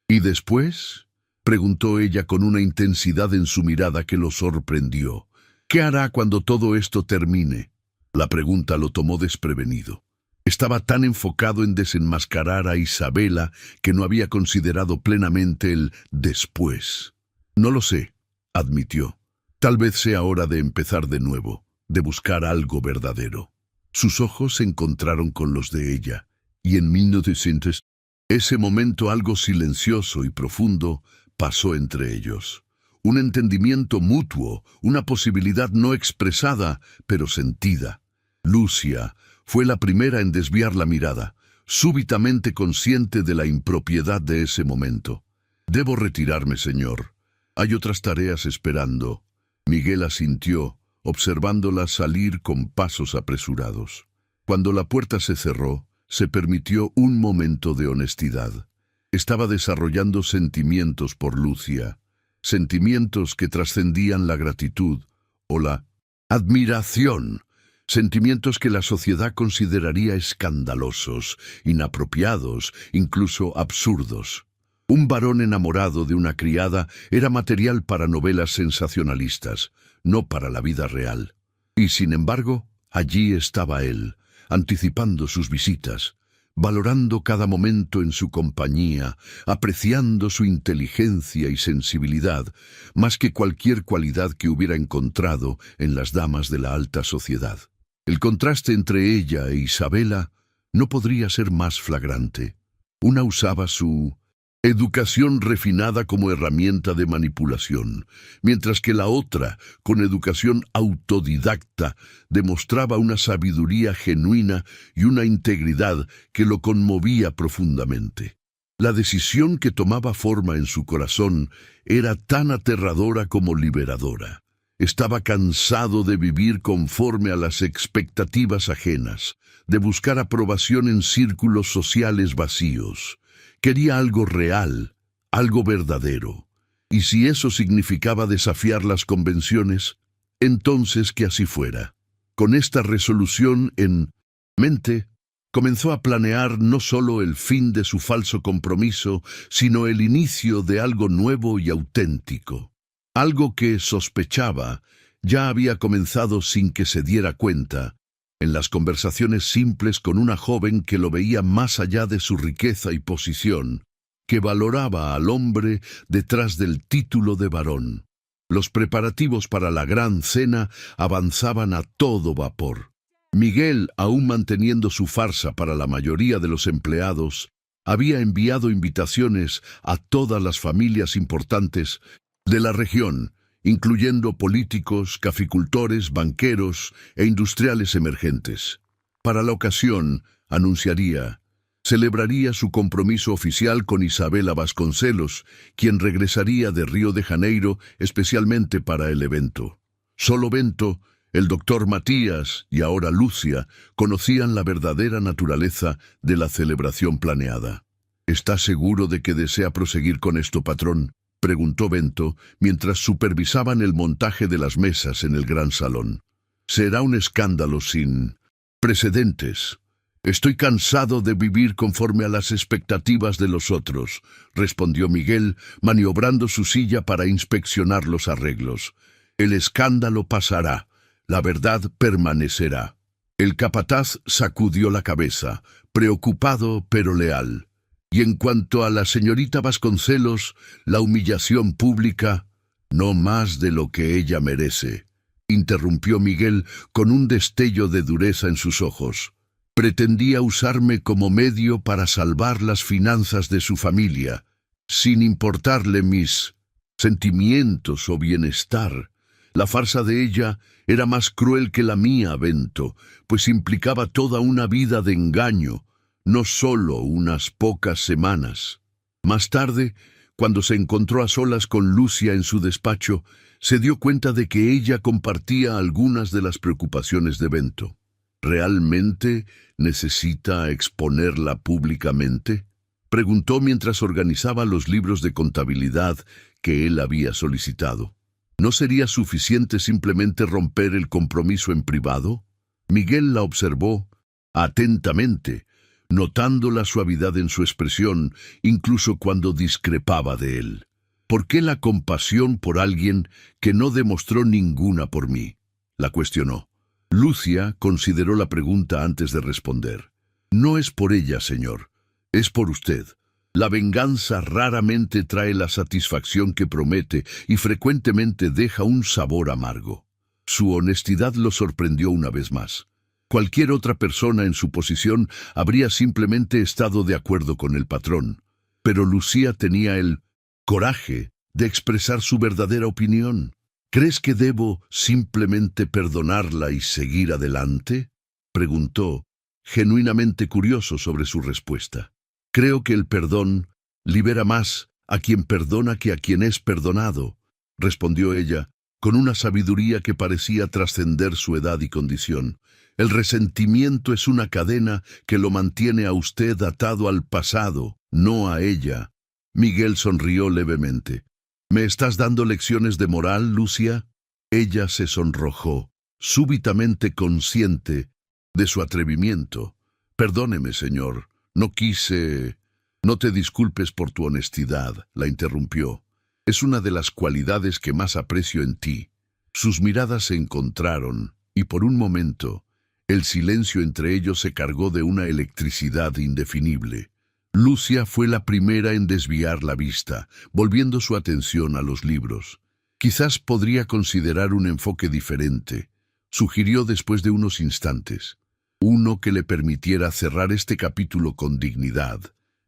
«¿Y después?», preguntó ella con una intensidad en su mirada que lo sorprendió. «¿Qué hará cuando todo esto termine?». La pregunta lo tomó desprevenido. Estaba tan enfocado en desenmascarar a Isabela que no había considerado plenamente el después. «No lo sé», admitió. «Tal vez sea hora de empezar de nuevo, de buscar algo verdadero». Sus ojos se encontraron con los de ella, y en 1900, ese momento algo silencioso y profundo pasó entre ellos. Un entendimiento mutuo, una posibilidad no expresada, pero sentida. Lucia fue la primera en desviar la mirada, súbitamente consciente de la impropiedad de ese momento. «Debo retirarme, señor. Hay otras tareas esperando». Miguel asintió, observándola salir con pasos apresurados. Cuando la puerta se cerró, se permitió un momento de honestidad. Estaba desarrollando sentimientos por Lucia, sentimientos que trascendían la gratitud o la admiración, sentimientos que la sociedad consideraría escandalosos, inapropiados, incluso absurdos. Un varón enamorado de una criada era material para novelas sensacionalistas, no para la vida real. Y sin embargo, allí estaba él, anticipando sus visitas, valorando cada momento en su compañía, apreciando su inteligencia y sensibilidad, más que cualquier cualidad que hubiera encontrado en las damas de la alta sociedad. El contraste entre ella e Isabela no podría ser más flagrante. Una usaba su educación refinada como herramienta de manipulación, mientras que la otra, con educación autodidacta, demostraba una sabiduría genuina y una integridad que lo conmovía profundamente. La decisión que tomaba forma en su corazón era tan aterradora como liberadora. Estaba cansado de vivir conforme a las expectativas ajenas, de buscar aprobación en círculos sociales vacíos. Quería algo real, algo verdadero. Y si eso significaba desafiar las convenciones, entonces que así fuera. Con esta resolución en mente, comenzó a planear no solo el fin de su falso compromiso, sino el inicio de algo nuevo y auténtico. Algo que, sospechaba, ya había comenzado sin que se diera cuenta, en las conversaciones simples con una joven que lo veía más allá de su riqueza y posición, que valoraba al hombre detrás del título de varón. Los preparativos para la gran cena avanzaban a todo vapor. Miguel, aún manteniendo su farsa para la mayoría de los empleados, había enviado invitaciones a todas las familias importantes de la región incluyendo políticos, caficultores, banqueros e industriales emergentes. Para la ocasión, anunciaría, celebraría su compromiso oficial con Isabela Vasconcelos, quien regresaría de Río de Janeiro especialmente para el evento. Solo Bento, el doctor Matías y ahora Lucia conocían la verdadera naturaleza de la celebración planeada. ¿Está seguro de que desea proseguir con esto, patrón?, preguntó Bento mientras supervisaban el montaje de las mesas en el gran salón. Será un escándalo sin precedentes. Estoy cansado de vivir conforme a las expectativas de los otros, respondió Miguel, maniobrando su silla para inspeccionar los arreglos. El escándalo pasará, la verdad permanecerá. El capataz sacudió la cabeza, preocupado pero leal. Y en cuanto a la señorita Vasconcelos, la humillación pública, no más de lo que ella merece, interrumpió Miguel con un destello de dureza en sus ojos. Pretendía usarme como medio para salvar las finanzas de su familia, sin importarle mis sentimientos o bienestar. La farsa de ella era más cruel que la mía, Bento, pues implicaba toda una vida de engaño, no solo unas pocas semanas. Más tarde, cuando se encontró a solas con Lucia en su despacho, se dio cuenta de que ella compartía algunas de las preocupaciones de Bento. ¿Realmente necesita exponerla públicamente?, preguntó mientras organizaba los libros de contabilidad que él había solicitado. ¿No sería suficiente simplemente romper el compromiso en privado? Miguel la observó atentamente, notando la suavidad en su expresión, incluso cuando discrepaba de él. ¿Por qué la compasión por alguien que no demostró ninguna por mí?, la cuestionó. Lucia consideró la pregunta antes de responder. No es por ella, señor, es por usted. La venganza raramente trae la satisfacción que promete y frecuentemente deja un sabor amargo. Su honestidad lo sorprendió una vez más. Cualquier otra persona en su posición habría simplemente estado de acuerdo con el patrón, pero Lucía tenía el coraje de expresar su verdadera opinión. ¿Crees que debo simplemente perdonarla y seguir adelante?, preguntó, genuinamente curioso sobre su respuesta. Creo que el perdón libera más a quien perdona que a quien es perdonado, respondió ella, con una sabiduría que parecía trascender su edad y condición. El resentimiento es una cadena que lo mantiene a usted atado al pasado, no a ella. Miguel sonrió levemente. ¿Me estás dando lecciones de moral, Lucia? Ella se sonrojó, súbitamente consciente de su atrevimiento. Perdóneme, señor, no quise... No te disculpes por tu honestidad, la interrumpió. Es una de las cualidades que más aprecio en ti. Sus miradas se encontraron, y por un momento, el silencio entre ellos se cargó de una electricidad indefinible. Lucia fue la primera en desviar la vista, volviendo su atención a los libros. Quizás podría considerar un enfoque diferente, sugirió después de unos instantes. Uno que le permitiera cerrar este capítulo con dignidad,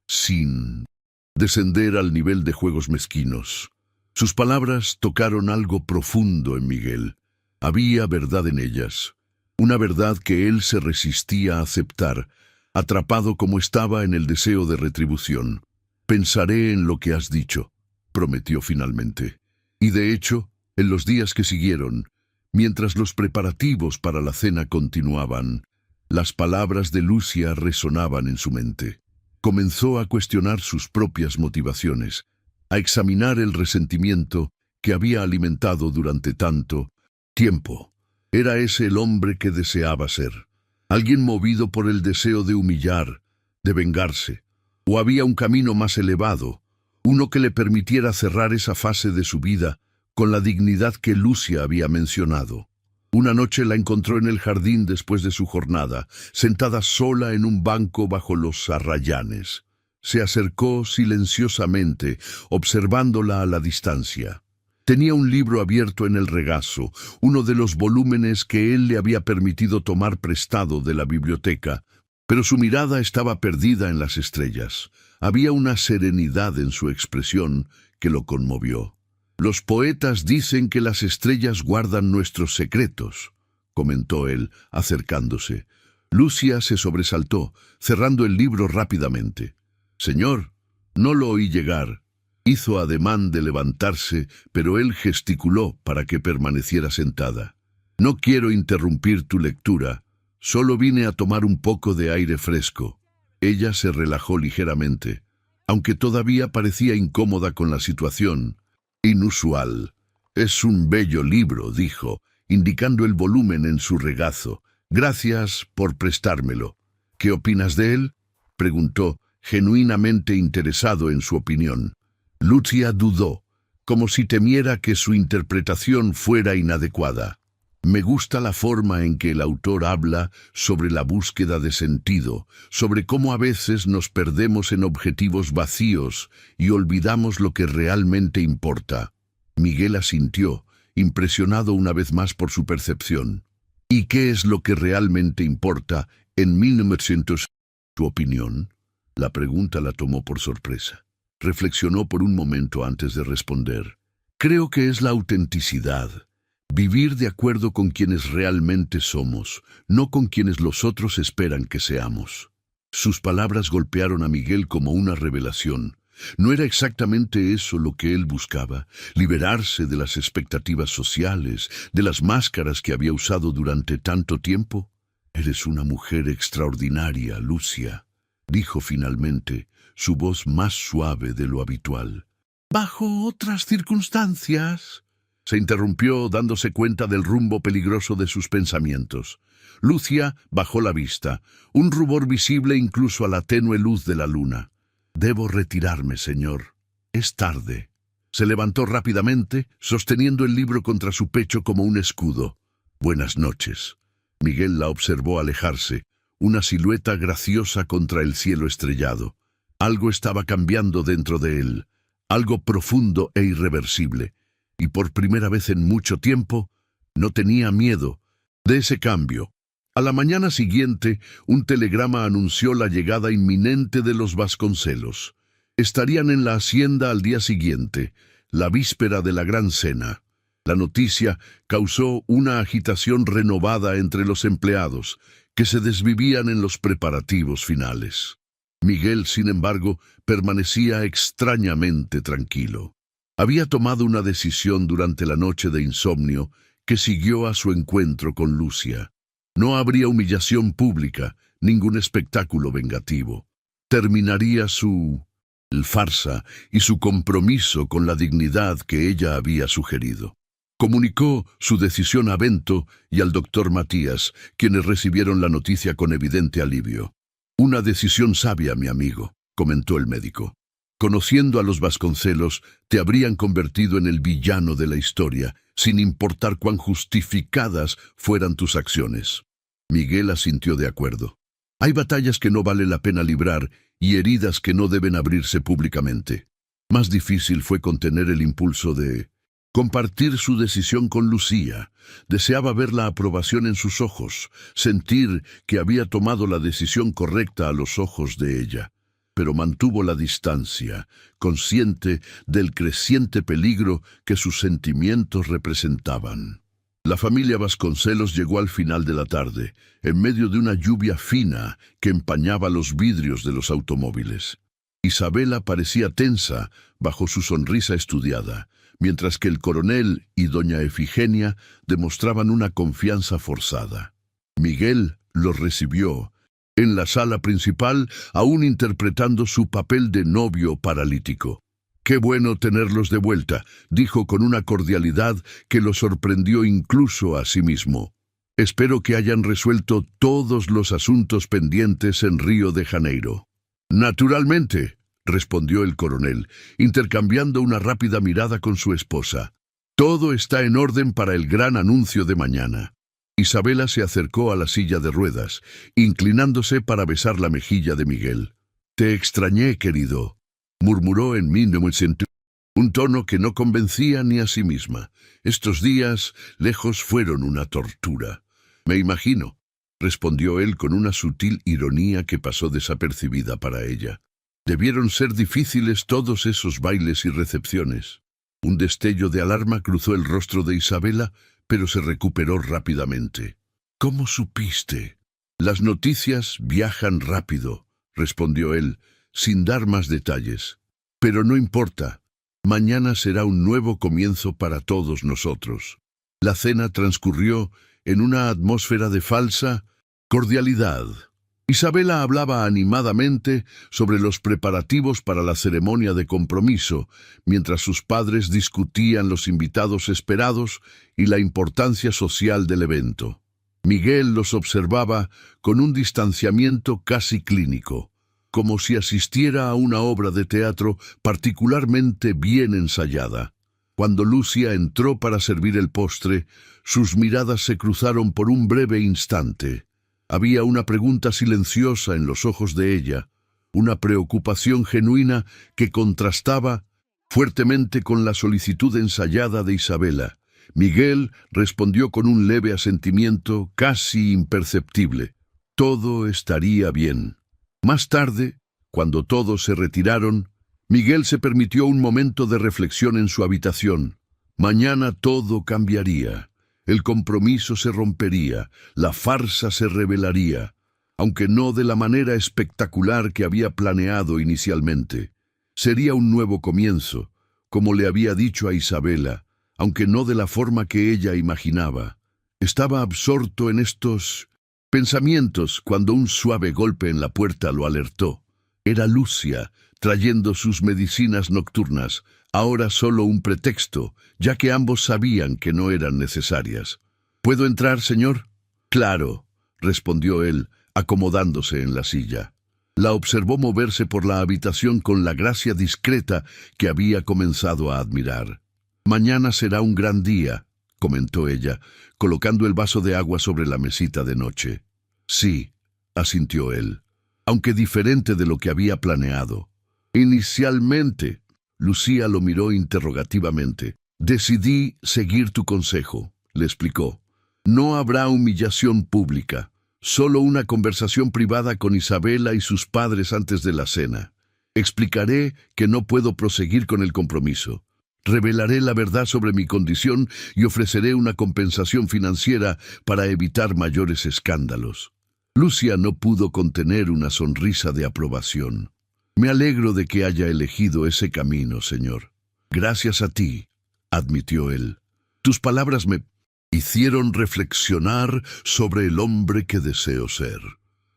sin descender al nivel de juegos mezquinos. Sus palabras tocaron algo profundo en Miguel. Había verdad en ellas, una verdad que él se resistía a aceptar, atrapado como estaba en el deseo de retribución. Pensaré en lo que has dicho, prometió finalmente. Y de hecho, en los días que siguieron, mientras los preparativos para la cena continuaban, las palabras de Lucia resonaban en su mente. Comenzó a cuestionar sus propias motivaciones, a examinar el resentimiento que había alimentado durante tanto tiempo. ¿Era ese el hombre que deseaba ser? ¿Alguien movido por el deseo de humillar, de vengarse? ¿O había un camino más elevado, uno que le permitiera cerrar esa fase de su vida con la dignidad que Lucia había mencionado? Una noche la encontró en el jardín después de su jornada, sentada sola en un banco bajo los arrayanes. Se acercó silenciosamente, observándola a la distancia. Tenía un libro abierto en el regazo, uno de los volúmenes que él le había permitido tomar prestado de la biblioteca, pero su mirada estaba perdida en las estrellas. Había una serenidad en su expresión que lo conmovió. Los poetas dicen que las estrellas guardan nuestros secretos, comentó él, acercándose. Lucia se sobresaltó, cerrando el libro rápidamente. Señor, no lo oí llegar. Hizo ademán de levantarse, pero él gesticuló para que permaneciera sentada. No quiero interrumpir tu lectura, solo vine a tomar un poco de aire fresco. Ella se relajó ligeramente, aunque todavía parecía incómoda con la situación. Inusual. Es un bello libro, dijo, indicando el volumen en su regazo. Gracias por prestármelo. ¿Qué opinas de él?, preguntó, genuinamente interesado en su opinión. Lucia dudó, como si temiera que su interpretación fuera inadecuada. Me gusta la forma en que el autor habla sobre la búsqueda de sentido, sobre cómo a veces nos perdemos en objetivos vacíos y olvidamos lo que realmente importa. Miguel asintió, impresionado una vez más por su percepción. ¿Y qué es lo que realmente importa en 1900? ¿Tu opinión? La pregunta la tomó por sorpresa. Reflexionó por un momento antes de responder. Creo que es la autenticidad. Vivir de acuerdo con quienes realmente somos, no con quienes los otros esperan que seamos. Sus palabras golpearon a Miguel como una revelación. ¿No era exactamente eso lo que él buscaba? Liberarse de las expectativas sociales, de las máscaras que había usado durante tanto tiempo. Eres una mujer extraordinaria, Lucia, dijo finalmente, su voz más suave de lo habitual. Bajo otras circunstancias, se interrumpió dándose cuenta del rumbo peligroso de sus pensamientos. Lucia bajó la vista, un rubor visible incluso a la tenue luz de la luna. Debo retirarme, señor. Es tarde. Se levantó rápidamente, sosteniendo el libro contra su pecho como un escudo. Buenas noches. Miguel la observó alejarse, una silueta graciosa contra el cielo estrellado. Algo estaba cambiando dentro de él, algo profundo e irreversible. Y por primera vez en mucho tiempo, no tenía miedo de ese cambio. A la mañana siguiente, un telegrama anunció la llegada inminente de los Vasconcelos. Estarían en la hacienda al día siguiente, la víspera de la gran cena. La noticia causó una agitación renovada entre los empleados, que se desvivían en los preparativos finales. Miguel, sin embargo, permanecía extrañamente tranquilo. Había tomado una decisión durante la noche de insomnio que siguió a su encuentro con Lucia. No habría humillación pública, ningún espectáculo vengativo. Terminaría su farsa y su compromiso con la dignidad que ella había sugerido. Comunicó su decisión a Bento y al doctor Matías, quienes recibieron la noticia con evidente alivio. Una decisión sabia, mi amigo, comentó el médico. Conociendo a los Vasconcelos, te habrían convertido en el villano de la historia, sin importar cuán justificadas fueran tus acciones. Miguel asintió de acuerdo. Hay batallas que no vale la pena librar y heridas que no deben abrirse públicamente. Más difícil fue contener el impulso de compartir su decisión con Lucía. Deseaba ver la aprobación en sus ojos, sentir que había tomado la decisión correcta a los ojos de ella. Pero mantuvo la distancia, consciente del creciente peligro que sus sentimientos representaban. La familia Vasconcelos llegó al final de la tarde, en medio de una lluvia fina que empañaba los vidrios de los automóviles. Isabela parecía tensa bajo su sonrisa estudiada, mientras que el coronel y doña Efigenia demostraban una confianza forzada. Miguel los recibió en la sala principal, aún interpretando su papel de novio paralítico. «Qué bueno tenerlos de vuelta», dijo con una cordialidad que lo sorprendió incluso a sí mismo. «Espero que hayan resuelto todos los asuntos pendientes en Río de Janeiro». «Naturalmente», respondió el coronel, intercambiando una rápida mirada con su esposa. «Todo está en orden para el gran anuncio de mañana». Isabela se acercó a la silla de ruedas, inclinándose para besar la mejilla de Miguel. «Te extrañé, querido», murmuró en 1900, un tono que no convencía ni a sí misma. «Estos días lejos fueron una tortura». «Me imagino», respondió él con una sutil ironía que pasó desapercibida para ella. «Debieron ser difíciles todos esos bailes y recepciones». Un destello de alarma cruzó el rostro de Isabela, pero se recuperó rápidamente. ¿Cómo supiste? Las noticias viajan rápido, respondió él, sin dar más detalles. Pero no importa. Mañana será un nuevo comienzo para todos nosotros. La cena transcurrió en una atmósfera de falsa cordialidad. Isabela hablaba animadamente sobre los preparativos para la ceremonia de compromiso, mientras sus padres discutían los invitados esperados y la importancia social del evento. Miguel los observaba con un distanciamiento casi clínico, como si asistiera a una obra de teatro particularmente bien ensayada. Cuando Lucia entró para servir el postre, sus miradas se cruzaron por un breve instante. Había una pregunta silenciosa en los ojos de ella, una preocupación genuina que contrastaba fuertemente con la solicitud ensayada de Isabela. Miguel respondió con un leve asentimiento casi imperceptible. Todo estaría bien. Más tarde, cuando todos se retiraron, Miguel se permitió un momento de reflexión en su habitación. Mañana todo cambiaría. El compromiso se rompería, la farsa se revelaría, aunque no de la manera espectacular que había planeado inicialmente. Sería un nuevo comienzo, como le había dicho a Isabela, aunque no de la forma que ella imaginaba. Estaba absorto en estos pensamientos cuando un suave golpe en la puerta lo alertó. Era Lucia, trayendo sus medicinas nocturnas, ahora solo un pretexto, ya que ambos sabían que no eran necesarias. ¿Puedo entrar, señor? Claro, respondió él, acomodándose en la silla. La observó moverse por la habitación con la gracia discreta que había comenzado a admirar. Mañana será un gran día, comentó ella, colocando el vaso de agua sobre la mesita de noche. Sí, asintió él, aunque diferente de lo que había planeado. Inicialmente, Lucía lo miró interrogativamente. Decidí seguir tu consejo, le explicó. No habrá humillación pública, solo una conversación privada con Isabela y sus padres antes de la cena. Explicaré que no puedo proseguir con el compromiso. Revelaré la verdad sobre mi condición y ofreceré una compensación financiera para evitar mayores escándalos. Lucia no pudo contener una sonrisa de aprobación. Me alegro de que haya elegido ese camino, señor. Gracias a ti, admitió él. Tus palabras me hicieron reflexionar sobre el hombre que deseo ser.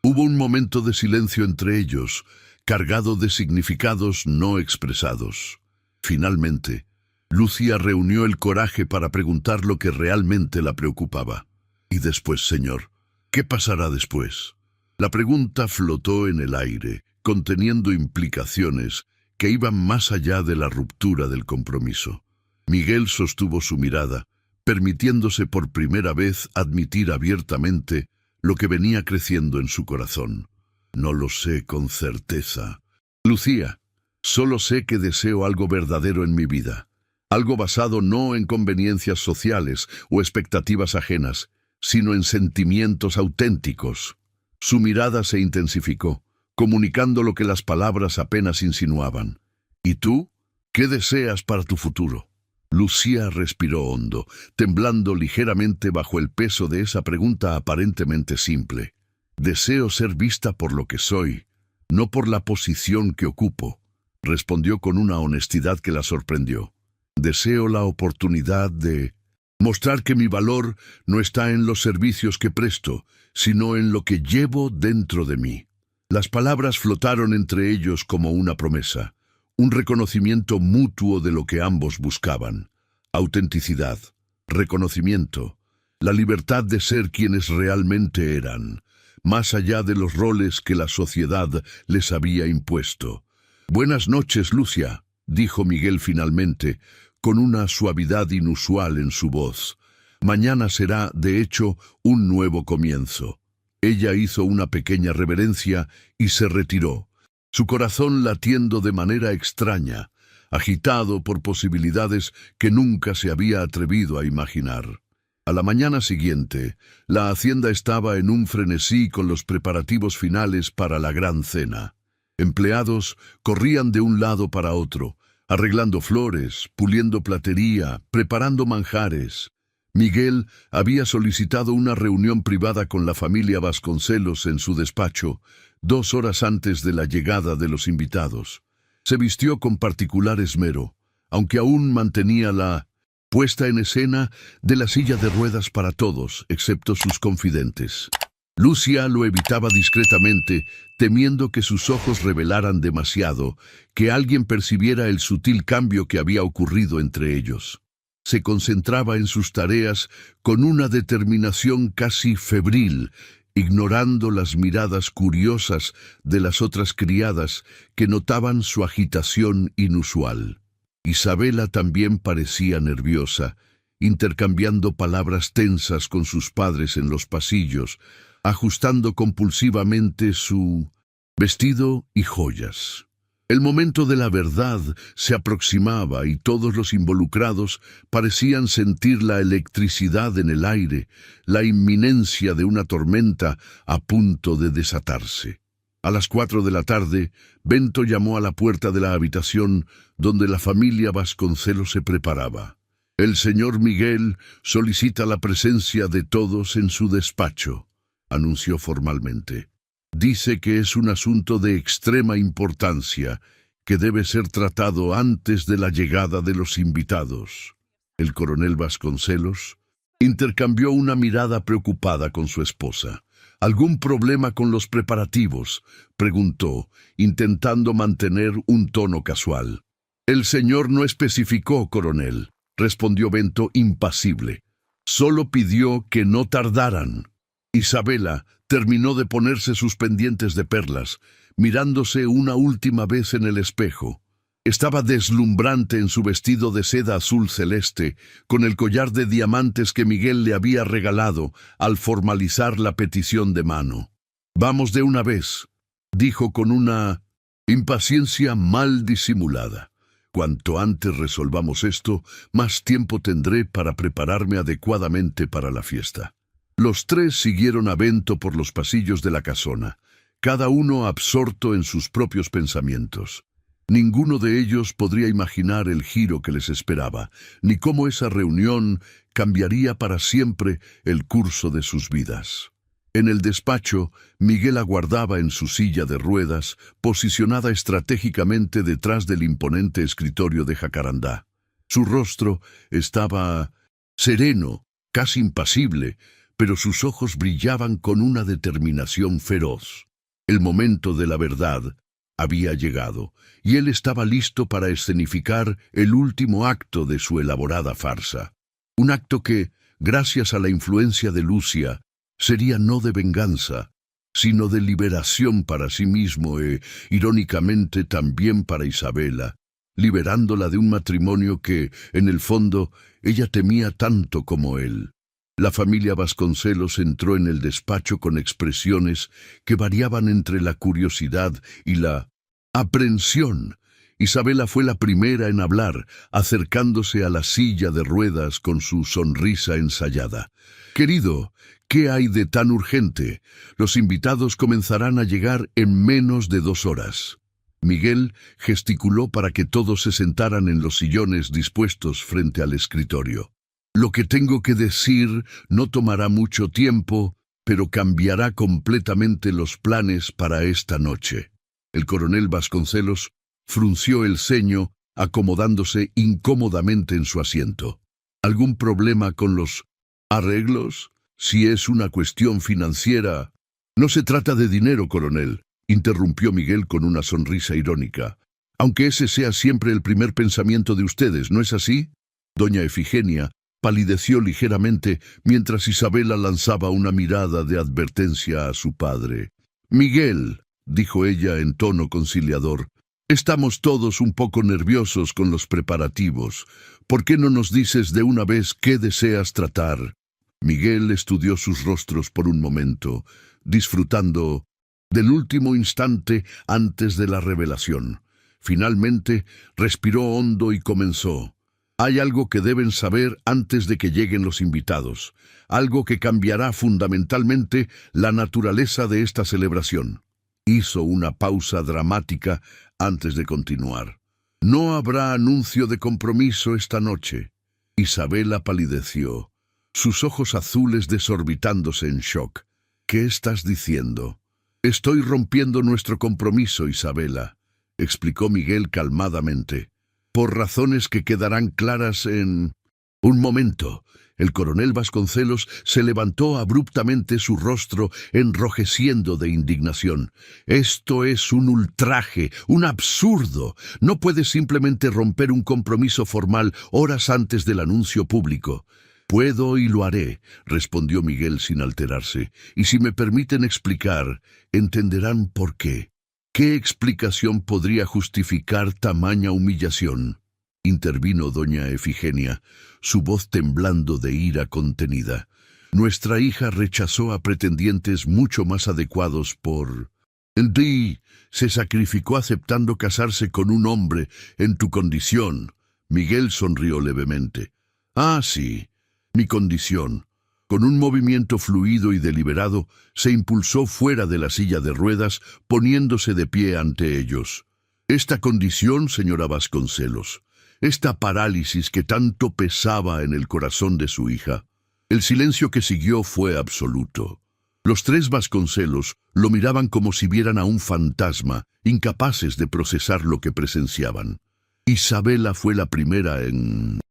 Hubo un momento de silencio entre ellos, cargado de significados no expresados. Finalmente, Lucia reunió el coraje para preguntar lo que realmente la preocupaba. ¿Y después, señor? ¿Qué pasará después? La pregunta flotó en el aire, conteniendo implicaciones que iban más allá de la ruptura del compromiso. Miguel sostuvo su mirada, permitiéndose por primera vez admitir abiertamente lo que venía creciendo en su corazón. No lo sé con certeza. Lucía, solo sé que deseo algo verdadero en mi vida, algo basado no en conveniencias sociales o expectativas ajenas, sino en sentimientos auténticos. Su mirada se intensificó, comunicando lo que las palabras apenas insinuaban. ¿Y tú? ¿Qué deseas para tu futuro? Lucía respiró hondo, temblando ligeramente bajo el peso de esa pregunta aparentemente simple. Deseo ser vista por lo que soy, no por la posición que ocupo, respondió con una honestidad que la sorprendió. Deseo la oportunidad de mostrar que mi valor no está en los servicios que presto, sino en lo que llevo dentro de mí. Las palabras flotaron entre ellos como una promesa, un reconocimiento mutuo de lo que ambos buscaban. Autenticidad, reconocimiento, la libertad de ser quienes realmente eran, más allá de los roles que la sociedad les había impuesto. «Buenas noches, Lucia», dijo Miguel finalmente, con una suavidad inusual en su voz. «Mañana será, de hecho, un nuevo comienzo». Ella hizo una pequeña reverencia y se retiró, su corazón latiendo de manera extraña, agitado por posibilidades que nunca se había atrevido a imaginar. A la mañana siguiente, la hacienda estaba en un frenesí con los preparativos finales para la gran cena. Empleados corrían de un lado para otro, arreglando flores, puliendo platería, preparando manjares. Miguel había solicitado una reunión privada con la familia Vasconcelos en su despacho 2 horas antes de la llegada de los invitados. Se vistió con particular esmero, aunque aún mantenía la puesta en escena de la silla de ruedas para todos, excepto sus confidentes. Lucia lo evitaba discretamente, temiendo que sus ojos revelaran demasiado, que alguien percibiera el sutil cambio que había ocurrido entre ellos. Se concentraba en sus tareas con una determinación casi febril, ignorando las miradas curiosas de las otras criadas que notaban su agitación inusual. Isabela también parecía nerviosa, intercambiando palabras tensas con sus padres en los pasillos, ajustando compulsivamente su vestido y joyas. El momento de la verdad se aproximaba y todos los involucrados parecían sentir la electricidad en el aire, la inminencia de una tormenta a punto de desatarse. A las 4 de la tarde, Bento llamó a la puerta de la habitación donde la familia Vasconcelos se preparaba. El señor Miguel solicita la presencia de todos en su despacho, anunció formalmente. Dice que es un asunto de extrema importancia, que debe ser tratado antes de la llegada de los invitados. El coronel Vasconcelos intercambió una mirada preocupada con su esposa. ¿Algún problema con los preparativos?, preguntó, intentando mantener un tono casual. El señor no especificó, coronel, respondió Bento impasible. Solo pidió que no tardaran. Isabela terminó de ponerse sus pendientes de perlas, mirándose una última vez en el espejo. Estaba deslumbrante en su vestido de seda azul celeste, con el collar de diamantes que Miguel le había regalado al formalizar la petición de mano. «Vamos de una vez», dijo con una impaciencia mal disimulada. «Cuanto antes resolvamos esto, más tiempo tendré para prepararme adecuadamente para la fiesta». Los tres siguieron a Bento por los pasillos de la casona, cada uno absorto en sus propios pensamientos. Ninguno de ellos podría imaginar el giro que les esperaba, ni cómo esa reunión cambiaría para siempre el curso de sus vidas. En el despacho, Miguel aguardaba en su silla de ruedas, posicionada estratégicamente detrás del imponente escritorio de jacarandá. Su rostro estaba sereno, casi impasible, pero sus ojos brillaban con una determinación feroz. El momento de la verdad había llegado, y él estaba listo para escenificar el último acto de su elaborada farsa. Un acto que, gracias a la influencia de Lucia, sería no de venganza, sino de liberación para sí mismo e, irónicamente, también para Isabela, liberándola de un matrimonio que, en el fondo, ella temía tanto como él. La familia Vasconcelos entró en el despacho con expresiones que variaban entre la curiosidad y la aprensión. Isabela fue la primera en hablar, acercándose a la silla de ruedas con su sonrisa ensayada. «Querido, ¿qué hay de tan urgente? Los invitados comenzarán a llegar en menos de 2 horas». Miguel gesticuló para que todos se sentaran en los sillones dispuestos frente al escritorio. «Lo que tengo que decir no tomará mucho tiempo, pero cambiará completamente los planes para esta noche». El coronel Vasconcelos frunció el ceño, acomodándose incómodamente en su asiento. «¿Algún problema con los arreglos? Si es una cuestión financiera...» «No se trata de dinero, coronel», interrumpió Miguel con una sonrisa irónica. «Aunque ese sea siempre el primer pensamiento de ustedes, ¿no es así?» Doña Efigenia palideció ligeramente mientras Isabela lanzaba una mirada de advertencia a su padre. «Miguel», dijo ella en tono conciliador, «estamos todos un poco nerviosos con los preparativos. ¿Por qué no nos dices de una vez qué deseas tratar?» Miguel estudió sus rostros por un momento, disfrutando del último instante antes de la revelación. Finalmente, respiró hondo y comenzó. «Hay algo que deben saber antes de que lleguen los invitados, algo que cambiará fundamentalmente la naturaleza de esta celebración». Hizo una pausa dramática antes de continuar. No habrá anuncio de compromiso esta noche. Isabela palideció, sus ojos azules desorbitándose en shock. ¿Qué estás diciendo? Estoy rompiendo nuestro compromiso, Isabela, explicó Miguel calmadamente, por razones que quedarán claras en... Un momento. El coronel Vasconcelos se levantó abruptamente, su rostro enrojeciendo de indignación. Esto es un ultraje, un absurdo. No puedes simplemente romper un compromiso formal horas antes del anuncio público. Puedo y lo haré, respondió Miguel sin alterarse, y si me permiten explicar, entenderán por qué. ¿Qué explicación podría justificar tamaña humillación? Intervino doña Efigenia, su voz temblando de ira contenida. Nuestra hija rechazó a pretendientes mucho más adecuados por... En ti se sacrificó aceptando casarse con un hombre en tu condición. Miguel sonrió levemente. Ah, sí, mi condición. Con un movimiento fluido y deliberado, se impulsó fuera de la silla de ruedas, poniéndose de pie ante ellos. Esta condición, señora Vasconcelos, esta parálisis que tanto pesaba en el corazón de su hija. El silencio que siguió fue absoluto. Los tres Vasconcelos lo miraban como si vieran a un fantasma, incapaces de procesar lo que presenciaban. Isabela fue la primera en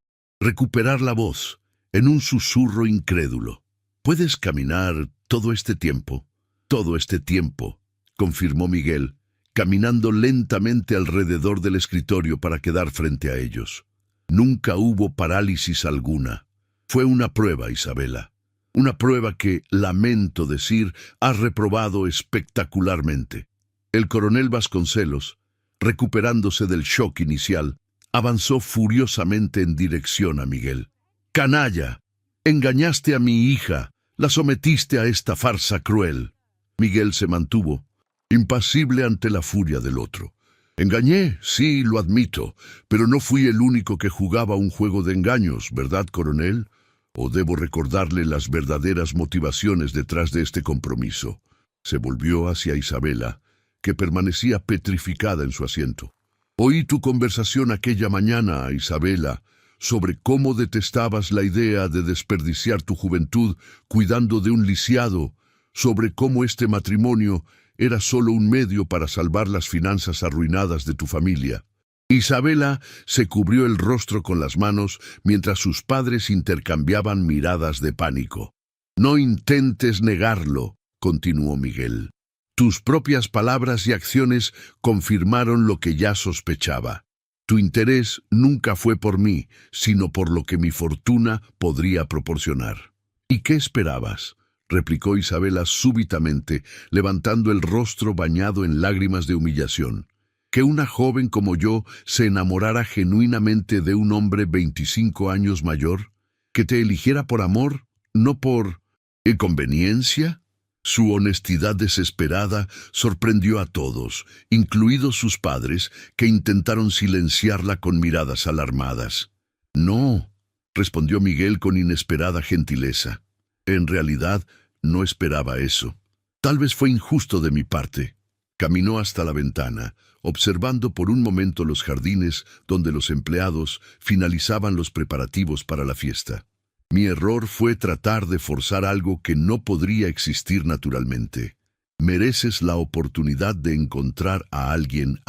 recuperar la voz, en un susurro incrédulo. «¿Puedes caminar todo este tiempo?» «Todo este tiempo», confirmó Miguel, caminando lentamente alrededor del escritorio para quedar frente a ellos. Nunca hubo parálisis alguna. Fue una prueba, Isabela. Una prueba que, lamento decir, has reprobado espectacularmente. El coronel Vasconcelos, recuperándose del shock inicial, avanzó furiosamente en dirección a Miguel. «¡Canalla! Engañaste a mi hija, la sometiste a esta farsa cruel». Miguel se mantuvo, impasible ante la furia del otro. «Engañé, sí, lo admito, pero no fui el único que jugaba un juego de engaños, ¿verdad, coronel? ¿O debo recordarle las verdaderas motivaciones detrás de este compromiso?» Se volvió hacia Isabela, que permanecía petrificada en su asiento. «Oí tu conversación aquella mañana, Isabela, sobre cómo detestabas la idea de desperdiciar tu juventud cuidando de un lisiado, sobre cómo este matrimonio era solo un medio para salvar las finanzas arruinadas de tu familia». Isabela se cubrió el rostro con las manos mientras sus padres intercambiaban miradas de pánico. «No intentes negarlo», continuó Miguel. «Tus propias palabras y acciones confirmaron lo que ya sospechaba. Tu interés nunca fue por mí, sino por lo que mi fortuna podría proporcionar». «¿Y qué esperabas?», replicó Isabela súbitamente, levantando el rostro bañado en lágrimas de humillación. «¿Que una joven como yo se enamorara genuinamente de un hombre 25 años mayor? ¿Que te eligiera por amor, no por conveniencia?» Su honestidad desesperada sorprendió a todos, incluidos sus padres, que intentaron silenciarla con miradas alarmadas. «No», respondió Miguel con inesperada gentileza. «En realidad, no esperaba eso. Tal vez fue injusto de mi parte». Caminó hasta la ventana, observando por un momento los jardines donde los empleados finalizaban los preparativos para la fiesta. «Mi error fue tratar de forzar algo que no podría existir naturalmente. Mereces la oportunidad de encontrar a alguien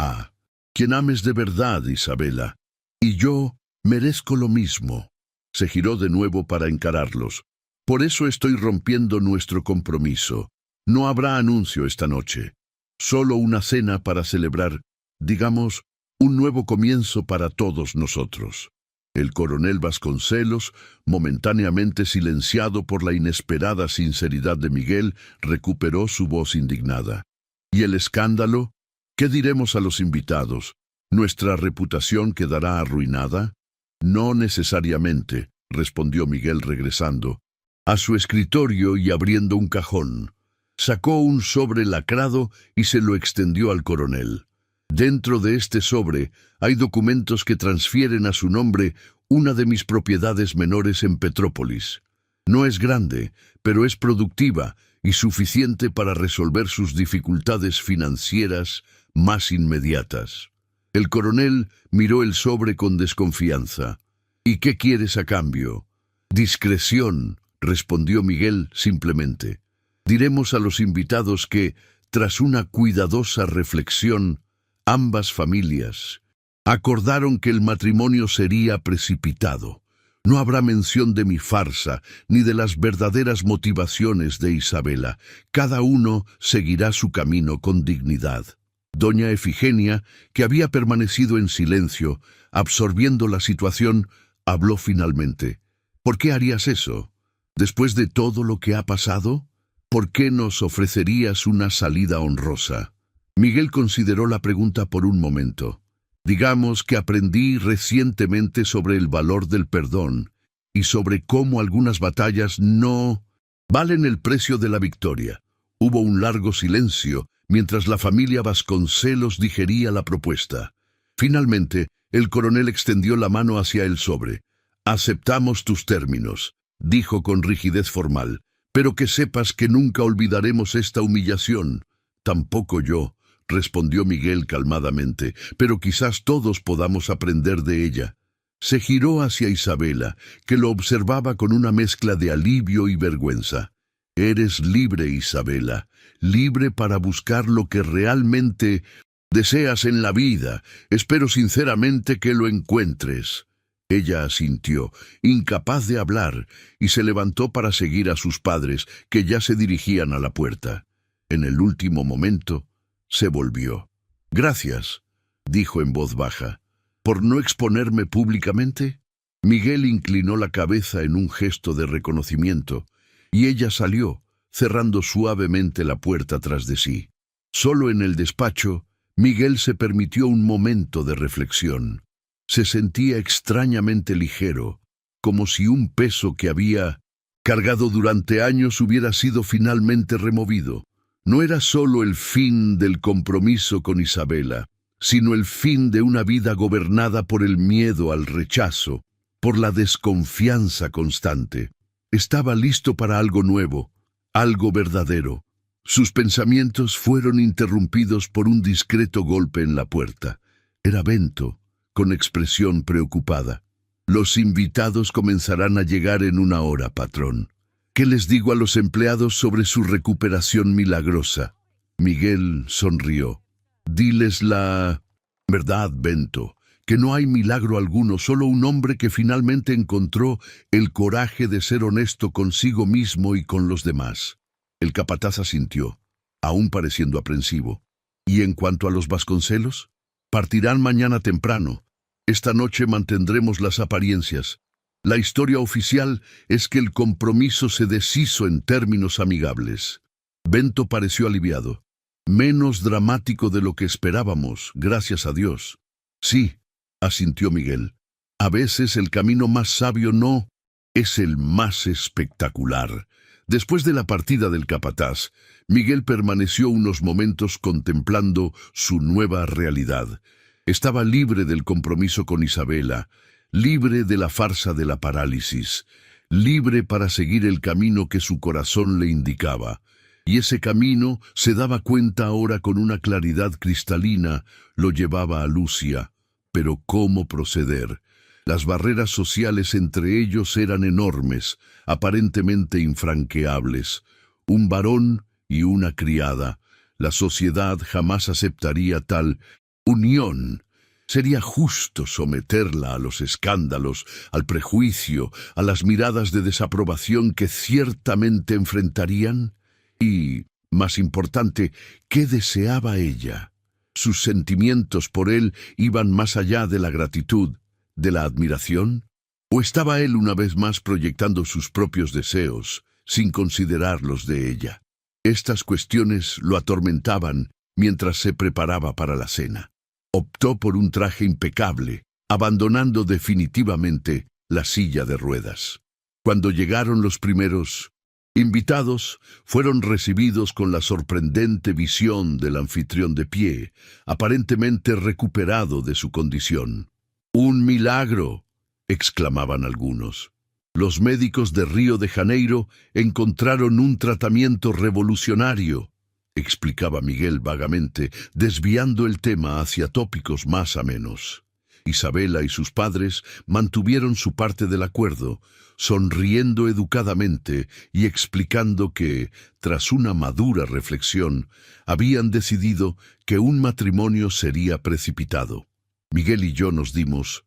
quien ames de verdad, Isabela. Y yo merezco lo mismo». Se giró de nuevo para encararlos. «Por eso estoy rompiendo nuestro compromiso. No habrá anuncio esta noche. Solo una cena para celebrar, digamos, un nuevo comienzo para todos nosotros». El coronel Vasconcelos, momentáneamente silenciado por la inesperada sinceridad de Miguel, recuperó su voz indignada. «¿Y el escándalo? ¿Qué diremos a los invitados? ¿Nuestra reputación quedará arruinada?» «No necesariamente», respondió Miguel regresando a su escritorio y abriendo un cajón. Sacó un sobre lacrado y se lo extendió al coronel. «Dentro de este sobre hay documentos que transfieren a su nombre una de mis propiedades menores en Petrópolis. No es grande, pero es productiva y suficiente para resolver sus dificultades financieras más inmediatas». El coronel miró el sobre con desconfianza. ¿Y qué quieres a cambio? Discreción, respondió Miguel simplemente. Diremos a los invitados que, tras una cuidadosa reflexión, ambas familias acordaron que el matrimonio sería precipitado. No habrá mención de mi farsa, ni de las verdaderas motivaciones de Isabela. Cada uno seguirá su camino con dignidad. Doña Efigenia, que había permanecido en silencio, absorbiendo la situación, habló finalmente. ¿Por qué harías eso? ¿Después de todo lo que ha pasado? ¿Por qué nos ofrecerías una salida honrosa? Miguel consideró la pregunta por un momento. Digamos que aprendí recientemente sobre el valor del perdón y sobre cómo algunas batallas no valen el precio de la victoria. Hubo un largo silencio mientras la familia Vasconcelos digería la propuesta. Finalmente, el coronel extendió la mano hacia el sobre. «Aceptamos tus términos», dijo con rigidez formal, «pero que sepas que nunca olvidaremos esta humillación». «Tampoco yo», respondió Miguel calmadamente, «pero quizás todos podamos aprender de ella». Se giró hacia Isabela, que lo observaba con una mezcla de alivio y vergüenza. «Eres libre, Isabela, libre para buscar lo que realmente deseas en la vida. Espero sinceramente que lo encuentres». Ella asintió, incapaz de hablar, y se levantó para seguir a sus padres, que ya se dirigían a la puerta. En el último momento, se volvió. «Gracias», dijo en voz baja, «por no exponerme públicamente». Miguel inclinó la cabeza en un gesto de reconocimiento, y ella salió, cerrando suavemente la puerta tras de sí. Solo en el despacho, Miguel se permitió un momento de reflexión. Se sentía extrañamente ligero, como si un peso que había cargado durante años hubiera sido finalmente removido. No era solo el fin del compromiso con Isabela, sino el fin de una vida gobernada por el miedo al rechazo, por la desconfianza constante. Estaba listo para algo nuevo, algo verdadero. Sus pensamientos fueron interrumpidos por un discreto golpe en la puerta. Era Bento, con expresión preocupada. «Los invitados comenzarán a llegar en una hora, patrón. ¿Qué les digo a los empleados sobre su recuperación milagrosa?» Miguel sonrió. «Diles la verdad, Bento, que no hay milagro alguno, solo un hombre que finalmente encontró el coraje de ser honesto consigo mismo y con los demás». El capataz asintió, aún pareciendo aprensivo. «¿Y en cuanto a los Vasconcelos? Partirán mañana temprano. Esta noche mantendremos las apariencias. La historia oficial es que el compromiso se deshizo en términos amigables». Bento pareció aliviado. «Menos dramático de lo que esperábamos, gracias a Dios». «Sí», asintió Miguel. «A veces el camino más sabio no es el más espectacular». Después de la partida del capataz, Miguel permaneció unos momentos contemplando su nueva realidad. Estaba libre del compromiso con Isabela, libre de la farsa de la parálisis, libre para seguir el camino que su corazón le indicaba. Y ese camino, se daba cuenta ahora con una claridad cristalina, lo llevaba a Lucia. Pero ¿cómo proceder? Las barreras sociales entre ellos eran enormes, aparentemente infranqueables. Un varón y una criada. La sociedad jamás aceptaría tal unión. Sería justo someterla a los escándalos, al prejuicio, a las miradas de desaprobación que ciertamente enfrentarían. Y, más importante, ¿qué deseaba ella? Sus sentimientos por él iban más allá de la gratitud, de la admiración. ¿O estaba él una vez más proyectando sus propios deseos, sin considerar los de ella? Estas cuestiones lo atormentaban mientras se preparaba para la cena. Optó por un traje impecable, abandonando definitivamente la silla de ruedas. Cuando llegaron los primeros invitados, fueron recibidos con la sorprendente visión del anfitrión de pie, aparentemente recuperado de su condición. «¡Un milagro!», exclamaban algunos. Los médicos de Río de Janeiro encontraron un tratamiento revolucionario. explicaba Miguel vagamente, desviando el tema hacia tópicos más amenos. Isabela y sus padres mantuvieron su parte del acuerdo, sonriendo educadamente y explicando que, tras una madura reflexión, habían decidido que un matrimonio sería precipitado. Miguel y yo nos dimos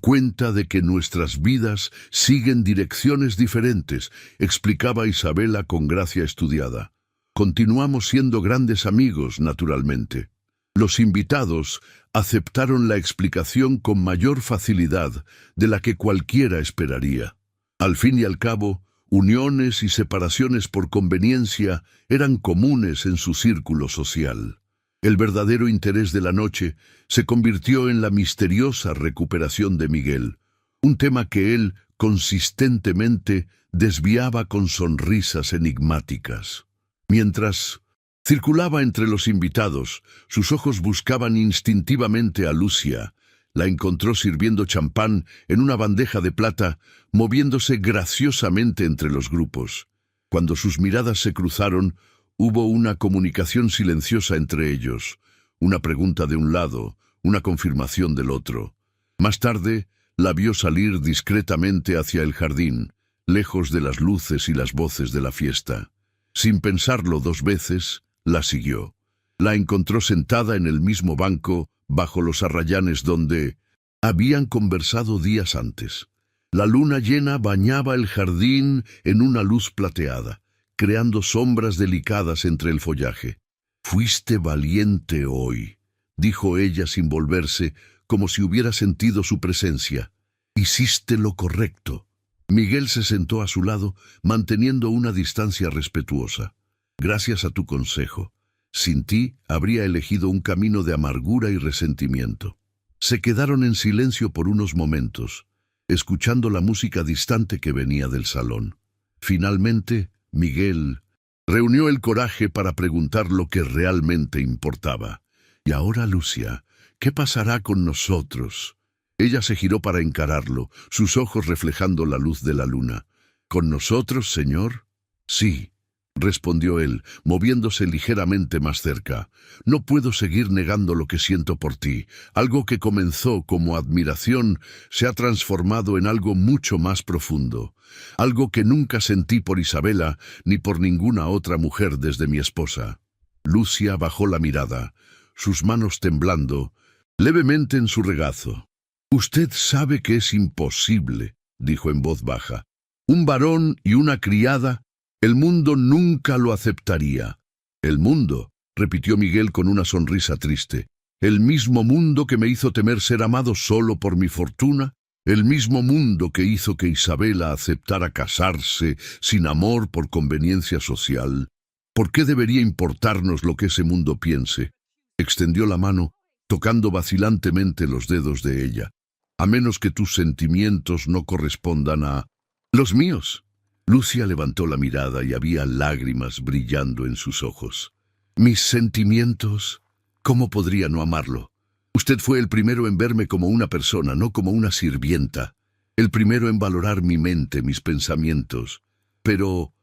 cuenta de que nuestras vidas siguen direcciones diferentes, explicaba Isabela con gracia estudiada. Continuamos siendo grandes amigos, naturalmente. Los invitados aceptaron la explicación con mayor facilidad de la que cualquiera esperaría. Al fin y al cabo, uniones y separaciones por conveniencia eran comunes en su círculo social. El verdadero interés de la noche se convirtió en la misteriosa recuperación de Miguel, un tema que él consistentemente desviaba con sonrisas enigmáticas. Mientras circulaba entre los invitados, sus ojos buscaban instintivamente a Lucia. La encontró sirviendo champán en una bandeja de plata, moviéndose graciosamente entre los grupos. Cuando sus miradas se cruzaron, hubo una comunicación silenciosa entre ellos, una pregunta de un lado, una confirmación del otro. Más tarde, la vio salir discretamente hacia el jardín, lejos de las luces y las voces de la fiesta. Sin pensarlo dos veces, la siguió. La encontró sentada en el mismo banco, bajo los arrayanes donde habían conversado días antes. La luna llena bañaba el jardín en una luz plateada, creando sombras delicadas entre el follaje. «Fuiste valiente hoy», dijo ella sin volverse, como si hubiera sentido su presencia. «Hiciste lo correcto». Miguel se sentó a su lado, manteniendo una distancia respetuosa. «Gracias a tu consejo. Sin ti, habría elegido un camino de amargura y resentimiento». Se quedaron en silencio por unos momentos, escuchando la música distante que venía del salón. Finalmente, Miguel reunió el coraje para preguntar lo que realmente importaba. «Y ahora, Lucia, ¿qué pasará con nosotros?» Ella se giró para encararlo, sus ojos reflejando la luz de la luna. «¿Con nosotros, señor?» «Sí», respondió él, moviéndose ligeramente más cerca. «No puedo seguir negando lo que siento por ti. Algo que comenzó como admiración se ha transformado en algo mucho más profundo. Algo que nunca sentí por Isabela ni por ninguna otra mujer desde mi esposa». Lucia bajó la mirada, sus manos temblando levemente en su regazo. «Usted sabe que es imposible», dijo en voz baja. «Un varón y una criada, el mundo nunca lo aceptaría». «¿El mundo?», repitió Miguel con una sonrisa triste. «¿El mismo mundo que me hizo temer ser amado solo por mi fortuna? ¿El mismo mundo que hizo que Isabela aceptara casarse sin amor por conveniencia social? ¿Por qué debería importarnos lo que ese mundo piense?». Extendió la mano, tocando vacilantemente los dedos de ella. «A menos que tus sentimientos no correspondan a los míos». Lucia levantó la mirada y había lágrimas brillando en sus ojos. «¿Mis sentimientos? ¿Cómo podría no amarlo? Usted fue el primero en verme como una persona, no como una sirvienta. El primero en valorar mi mente, mis pensamientos. Pero...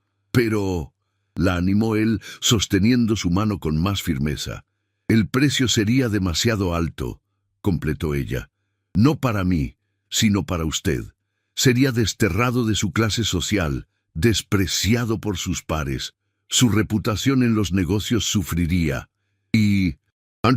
la animó él, sosteniendo su mano con más firmeza. «El precio sería demasiado alto», completó ella. «No para mí, sino para usted. Sería desterrado de su clase social, despreciado por sus pares. Su reputación en los negocios sufriría. Y...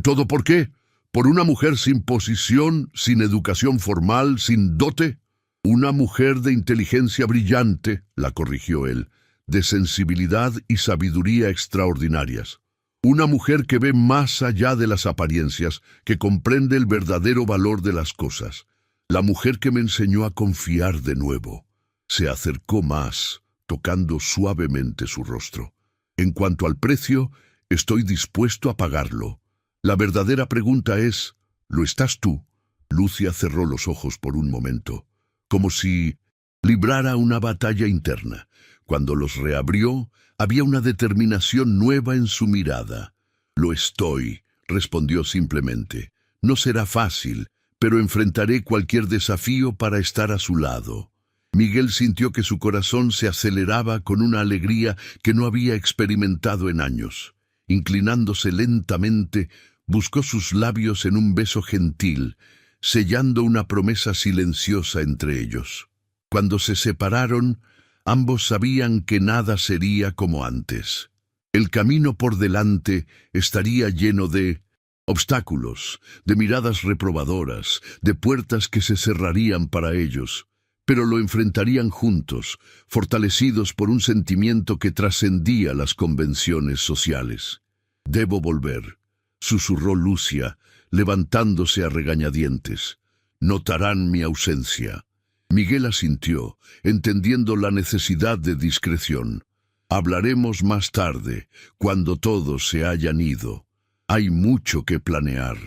¿todo por qué? ¿Por una mujer sin posición, sin educación formal, sin dote?» «Una mujer de inteligencia brillante», la corrigió él, «de sensibilidad y sabiduría extraordinarias. Una mujer que ve más allá de las apariencias, que comprende el verdadero valor de las cosas. La mujer que me enseñó a confiar de nuevo». Se acercó más, tocando suavemente su rostro. «En cuanto al precio, estoy dispuesto a pagarlo. La verdadera pregunta es, ¿lo estás tú?» Lucia cerró los ojos por un momento, como si librara una batalla interna. Cuando los reabrió, había una determinación nueva en su mirada. «Lo estoy», respondió simplemente. «No será fácil, pero enfrentaré cualquier desafío para estar a su lado». Miguel sintió que su corazón se aceleraba con una alegría que no había experimentado en años. Inclinándose lentamente, buscó sus labios en un beso gentil, sellando una promesa silenciosa entre ellos. Cuando se separaron, ambos sabían que nada sería como antes. El camino por delante estaría lleno de obstáculos, de miradas reprobadoras, de puertas que se cerrarían para ellos, pero lo enfrentarían juntos, fortalecidos por un sentimiento que trascendía las convenciones sociales. «Debo volver», susurró Lucia, levantándose a regañadientes. «Notarán mi ausencia». Miguel asintió, entendiendo la necesidad de discreción. «Hablaremos más tarde, cuando todos se hayan ido. Hay mucho que planear».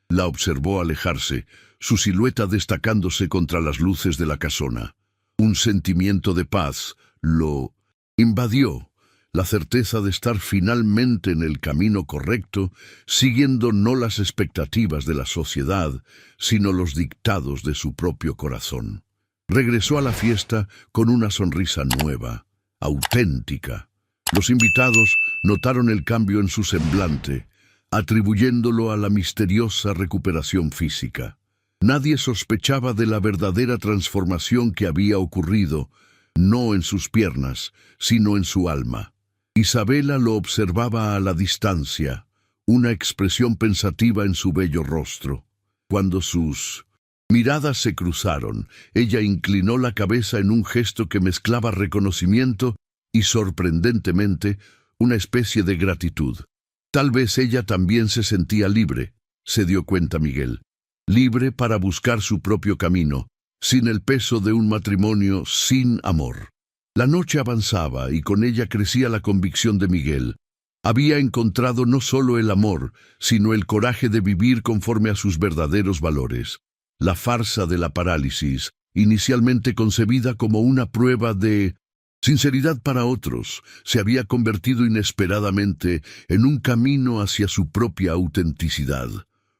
La observó alejarse, su silueta destacándose contra las luces de la casona. Un sentimiento de paz lo invadió, la certeza de estar finalmente en el camino correcto, siguiendo no las expectativas de la sociedad, sino los dictados de su propio corazón. Regresó a la fiesta con una sonrisa nueva, auténtica. Los invitados notaron el cambio en su semblante, atribuyéndolo a la misteriosa recuperación física. Nadie sospechaba de la verdadera transformación que había ocurrido, no en sus piernas, sino en su alma. Isabela lo observaba a la distancia, una expresión pensativa en su bello rostro. Cuando sus miradas se cruzaron, ella inclinó la cabeza en un gesto que mezclaba reconocimiento y, sorprendentemente, una especie de gratitud. Tal vez ella también se sentía libre, se dio cuenta Miguel. Libre para buscar su propio camino, sin el peso de un matrimonio sin amor. La noche avanzaba y con ella crecía la convicción de Miguel. Había encontrado no solo el amor, sino el coraje de vivir conforme a sus verdaderos valores. La farsa de la parálisis, inicialmente concebida como una prueba de sinceridad para otros, se había convertido inesperadamente en un camino hacia su propia autenticidad.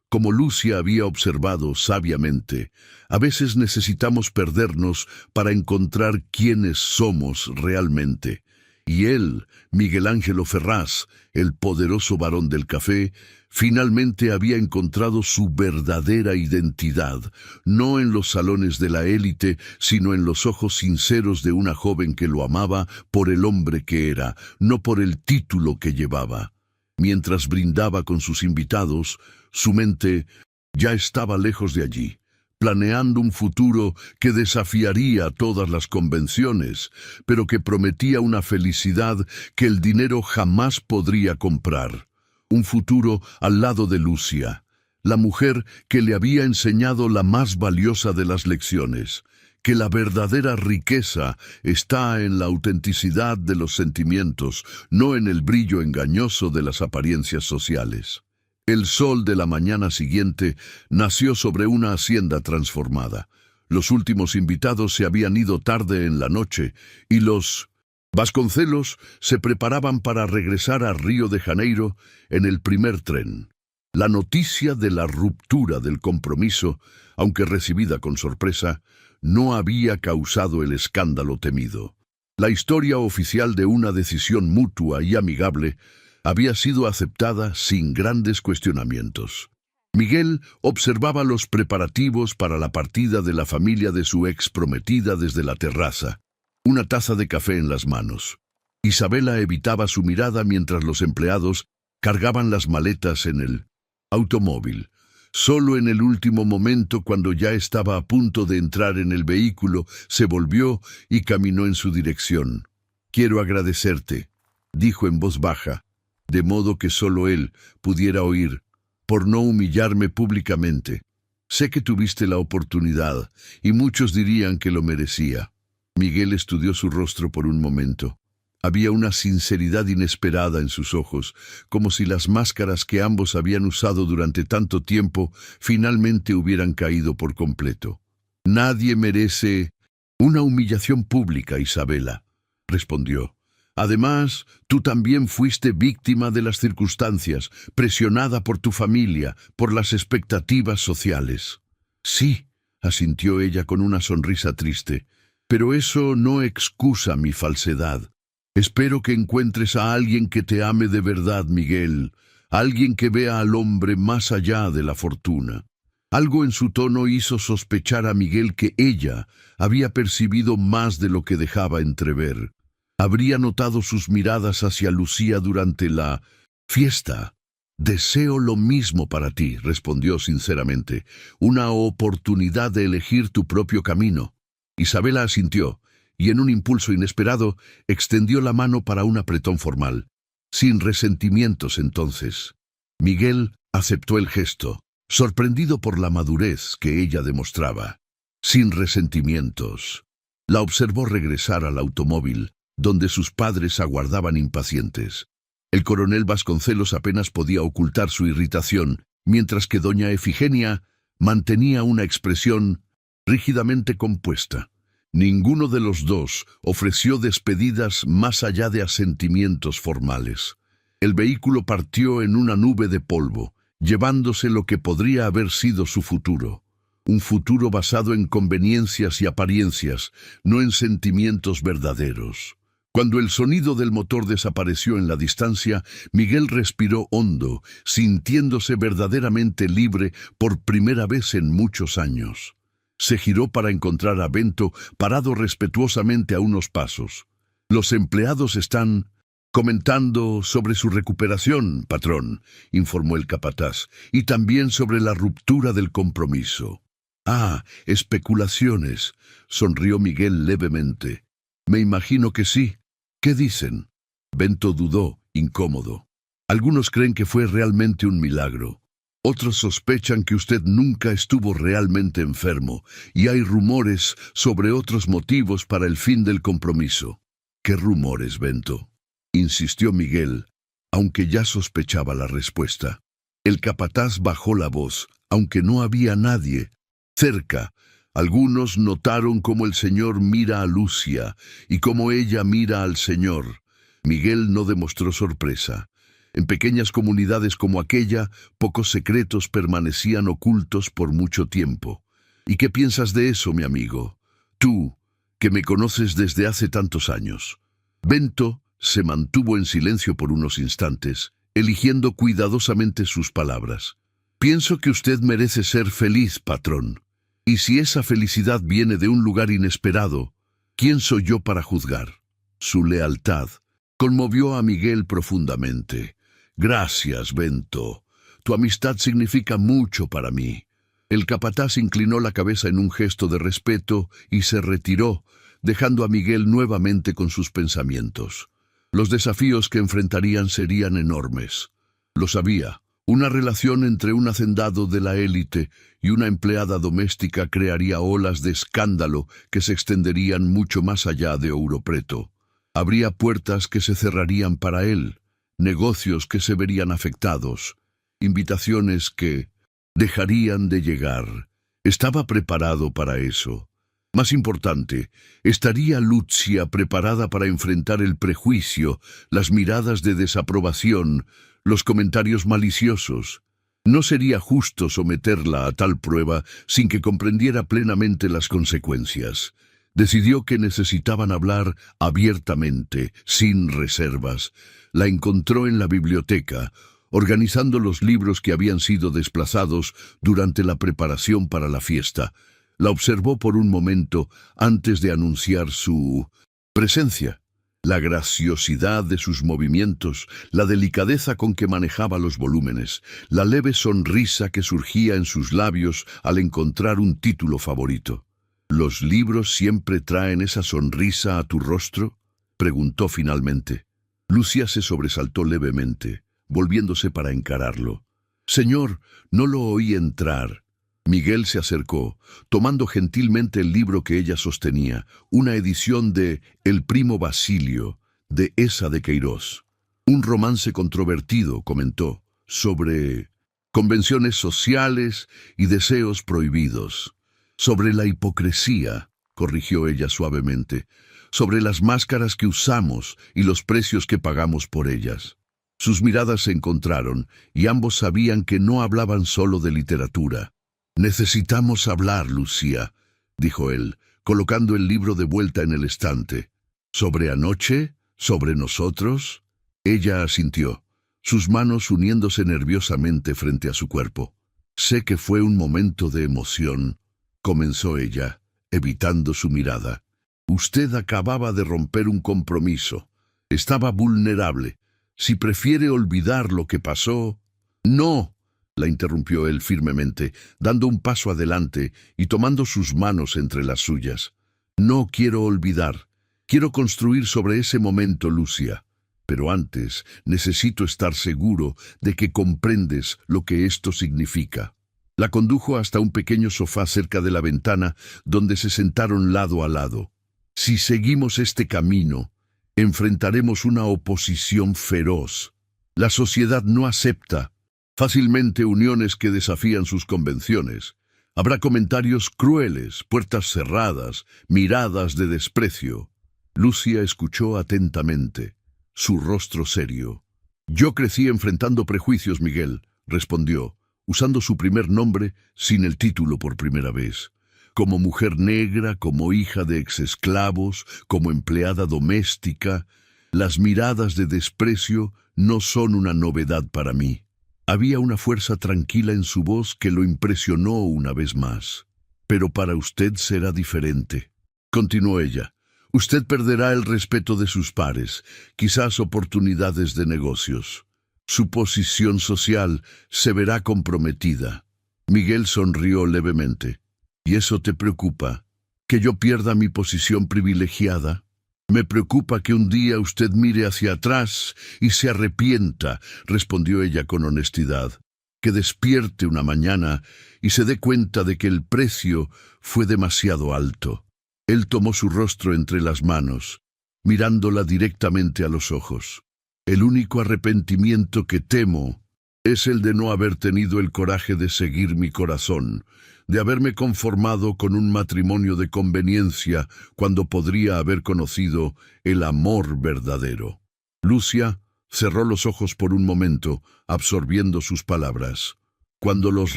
Como Lucia había observado sabiamente, a veces necesitamos perdernos para encontrar quiénes somos realmente. Y él, Miguel Ángelo Ferraz, el poderoso varón del café, finalmente había encontrado su verdadera identidad, no en los salones de la élite, sino en los ojos sinceros de una joven que lo amaba por el hombre que era, no por el título que llevaba. Mientras brindaba con sus invitados, su mente ya estaba lejos de allí, planeando un futuro que desafiaría todas las convenciones, pero que prometía una felicidad que el dinero jamás podría comprar. Un futuro al lado de Lucia, la mujer que le había enseñado la más valiosa de las lecciones, que la verdadera riqueza está en la autenticidad de los sentimientos, no en el brillo engañoso de las apariencias sociales. El sol de la mañana siguiente nació sobre una hacienda transformada. Los últimos invitados se habían ido tarde en la noche y los Vasconcelos se preparaban para regresar a Río de Janeiro en el primer tren. La noticia de la ruptura del compromiso, aunque recibida con sorpresa, no había causado el escándalo temido. La historia oficial de una decisión mutua y amigable había sido aceptada sin grandes cuestionamientos. Miguel observaba los preparativos para la partida de la familia de su ex prometida desde la terraza, una taza de café en las manos. Isabela evitaba su mirada mientras los empleados cargaban las maletas en el automóvil. Solo en el último momento, cuando ya estaba a punto de entrar en el vehículo, se volvió y caminó en su dirección. «Quiero agradecerte», dijo en voz baja, de modo que solo él pudiera oír, «por no humillarme públicamente. Sé que tuviste la oportunidad, y muchos dirían que lo merecía». Miguel estudió su rostro por un momento. Había una sinceridad inesperada en sus ojos, como si las máscaras que ambos habían usado durante tanto tiempo finalmente hubieran caído por completo. «Nadie merece una humillación pública, Isabela», respondió. «Además, tú también fuiste víctima de las circunstancias, presionada por tu familia, por las expectativas sociales». «Sí», asintió ella con una sonrisa triste, «pero eso no excusa mi falsedad. Espero que encuentres a alguien que te ame de verdad, Miguel, alguien que vea al hombre más allá de la fortuna. Algo en su tono hizo sospechar a Miguel que ella había percibido más de lo que dejaba entrever. Habría notado sus miradas hacia Lucía durante la fiesta. «Deseo lo mismo para ti», respondió sinceramente, «una oportunidad de elegir tu propio camino». Isabela asintió, y en un impulso inesperado extendió la mano para un apretón formal. Sin resentimientos entonces. Miguel aceptó el gesto, sorprendido por la madurez que ella demostraba. Sin resentimientos. La observó regresar al automóvil, donde sus padres aguardaban impacientes. El coronel Vasconcelos apenas podía ocultar su irritación, mientras que doña Efigenia mantenía una expresión rígidamente compuesta. Ninguno de los dos ofreció despedidas más allá de asentimientos formales. El vehículo partió en una nube de polvo, llevándose lo que podría haber sido su futuro. Un futuro basado en conveniencias y apariencias, no en sentimientos verdaderos. Cuando el sonido del motor desapareció en la distancia, Miguel respiró hondo, sintiéndose verdaderamente libre por primera vez en muchos años. Se giró para encontrar a Bento parado respetuosamente a unos pasos. «Los empleados están comentando sobre su recuperación, patrón», informó el capataz, «y también sobre la ruptura del compromiso». «Ah, especulaciones», sonrió Miguel levemente. «Me imagino que sí. ¿Qué dicen?» Bento dudó, incómodo. «Algunos creen que fue realmente un milagro. Otros sospechan que usted nunca estuvo realmente enfermo, y hay rumores sobre otros motivos para el fin del compromiso». «¿Qué rumores, Bento?», insistió Miguel, aunque ya sospechaba la respuesta. El capataz bajó la voz, aunque no había nadie cerca. Algunos notaron cómo el señor mira a Lucia y cómo ella mira al señor. Miguel no demostró sorpresa. En pequeñas comunidades como aquella, pocos secretos permanecían ocultos por mucho tiempo. «¿Y qué piensas de eso, mi amigo? Tú, que me conoces desde hace tantos años». Bento se mantuvo en silencio por unos instantes, eligiendo cuidadosamente sus palabras. «Pienso que usted merece ser feliz, patrón. Y si esa felicidad viene de un lugar inesperado, ¿quién soy yo para juzgar?» Su lealtad conmovió a Miguel profundamente. «Gracias, Bento. Tu amistad significa mucho para mí». El capataz inclinó la cabeza en un gesto de respeto y se retiró, dejando a Miguel nuevamente con sus pensamientos. Los desafíos que enfrentarían serían enormes. Lo sabía. Una relación entre un hacendado de la élite y una empleada doméstica crearía olas de escándalo que se extenderían mucho más allá de Ouro Preto. Habría puertas que se cerrarían para él, negocios que se verían afectados, invitaciones que dejarían de llegar. Estaba preparado para eso. Más importante, ¿estaría Lucia preparada para enfrentar el prejuicio, las miradas de desaprobación, los comentarios maliciosos? No sería justo someterla a tal prueba sin que comprendiera plenamente las consecuencias. Decidió que necesitaban hablar abiertamente, sin reservas. La encontró en la biblioteca, organizando los libros que habían sido desplazados durante la preparación para la fiesta. La observó por un momento antes de anunciar su presencia. La graciosidad de sus movimientos, la delicadeza con que manejaba los volúmenes, la leve sonrisa que surgía en sus labios al encontrar un título favorito. «¿Los libros siempre traen esa sonrisa a tu rostro?», preguntó finalmente. Lucia se sobresaltó levemente, volviéndose para encararlo. «Señor, no lo oí entrar». Miguel se acercó, tomando gentilmente el libro que ella sostenía, una edición de El primo Basilio, de Esa de Queirós. «Un romance controvertido», comentó, «sobre convenciones sociales y deseos prohibidos. Sobre la hipocresía», corrigió ella suavemente, «sobre las máscaras que usamos y los precios que pagamos por ellas». Sus miradas se encontraron, y ambos sabían que no hablaban solo de literatura. «Necesitamos hablar, Lucía», dijo él, colocando el libro de vuelta en el estante. «¿Sobre anoche?», ¿Sobre nosotros? Ella asintió, sus manos uniéndose nerviosamente frente a su cuerpo. Sé que fue un momento de emoción, comenzó ella, evitando su mirada. Usted acababa de romper un compromiso. Estaba vulnerable. Si prefiere olvidar lo que pasó... No, la interrumpió él firmemente, dando un paso adelante y tomando sus manos entre las suyas. No quiero olvidar. Quiero construir sobre ese momento, Lucia. Pero antes necesito estar seguro de que comprendes lo que esto significa. La condujo hasta un pequeño sofá cerca de la ventana, donde se sentaron lado a lado. Si seguimos este camino, enfrentaremos una oposición feroz. La sociedad no acepta fácilmente uniones que desafían sus convenciones. Habrá comentarios crueles, puertas cerradas, miradas de desprecio. Lucia escuchó atentamente, su rostro serio. Yo crecí enfrentando prejuicios, Miguel, respondió, usando su primer nombre sin el título por primera vez. Como mujer negra, como hija de exesclavos, como empleada doméstica, las miradas de desprecio no son una novedad para mí. Había una fuerza tranquila en su voz que lo impresionó una vez más. Pero para usted será diferente, continuó ella. Usted perderá el respeto de sus pares, quizás oportunidades de negocios. Su posición social se verá comprometida. Miguel sonrió levemente. ¿Y eso te preocupa? ¿Que yo pierda mi posición privilegiada? Me preocupa que un día usted mire hacia atrás y se arrepienta, respondió ella con honestidad. Que despierte una mañana y se dé cuenta de que el precio fue demasiado alto. Él tomó su rostro entre las manos, mirándola directamente a los ojos. El único arrepentimiento que temo es el de no haber tenido el coraje de seguir mi corazón, de haberme conformado con un matrimonio de conveniencia cuando podría haber conocido el amor verdadero. Lucia cerró los ojos por un momento, absorbiendo sus palabras. Cuando los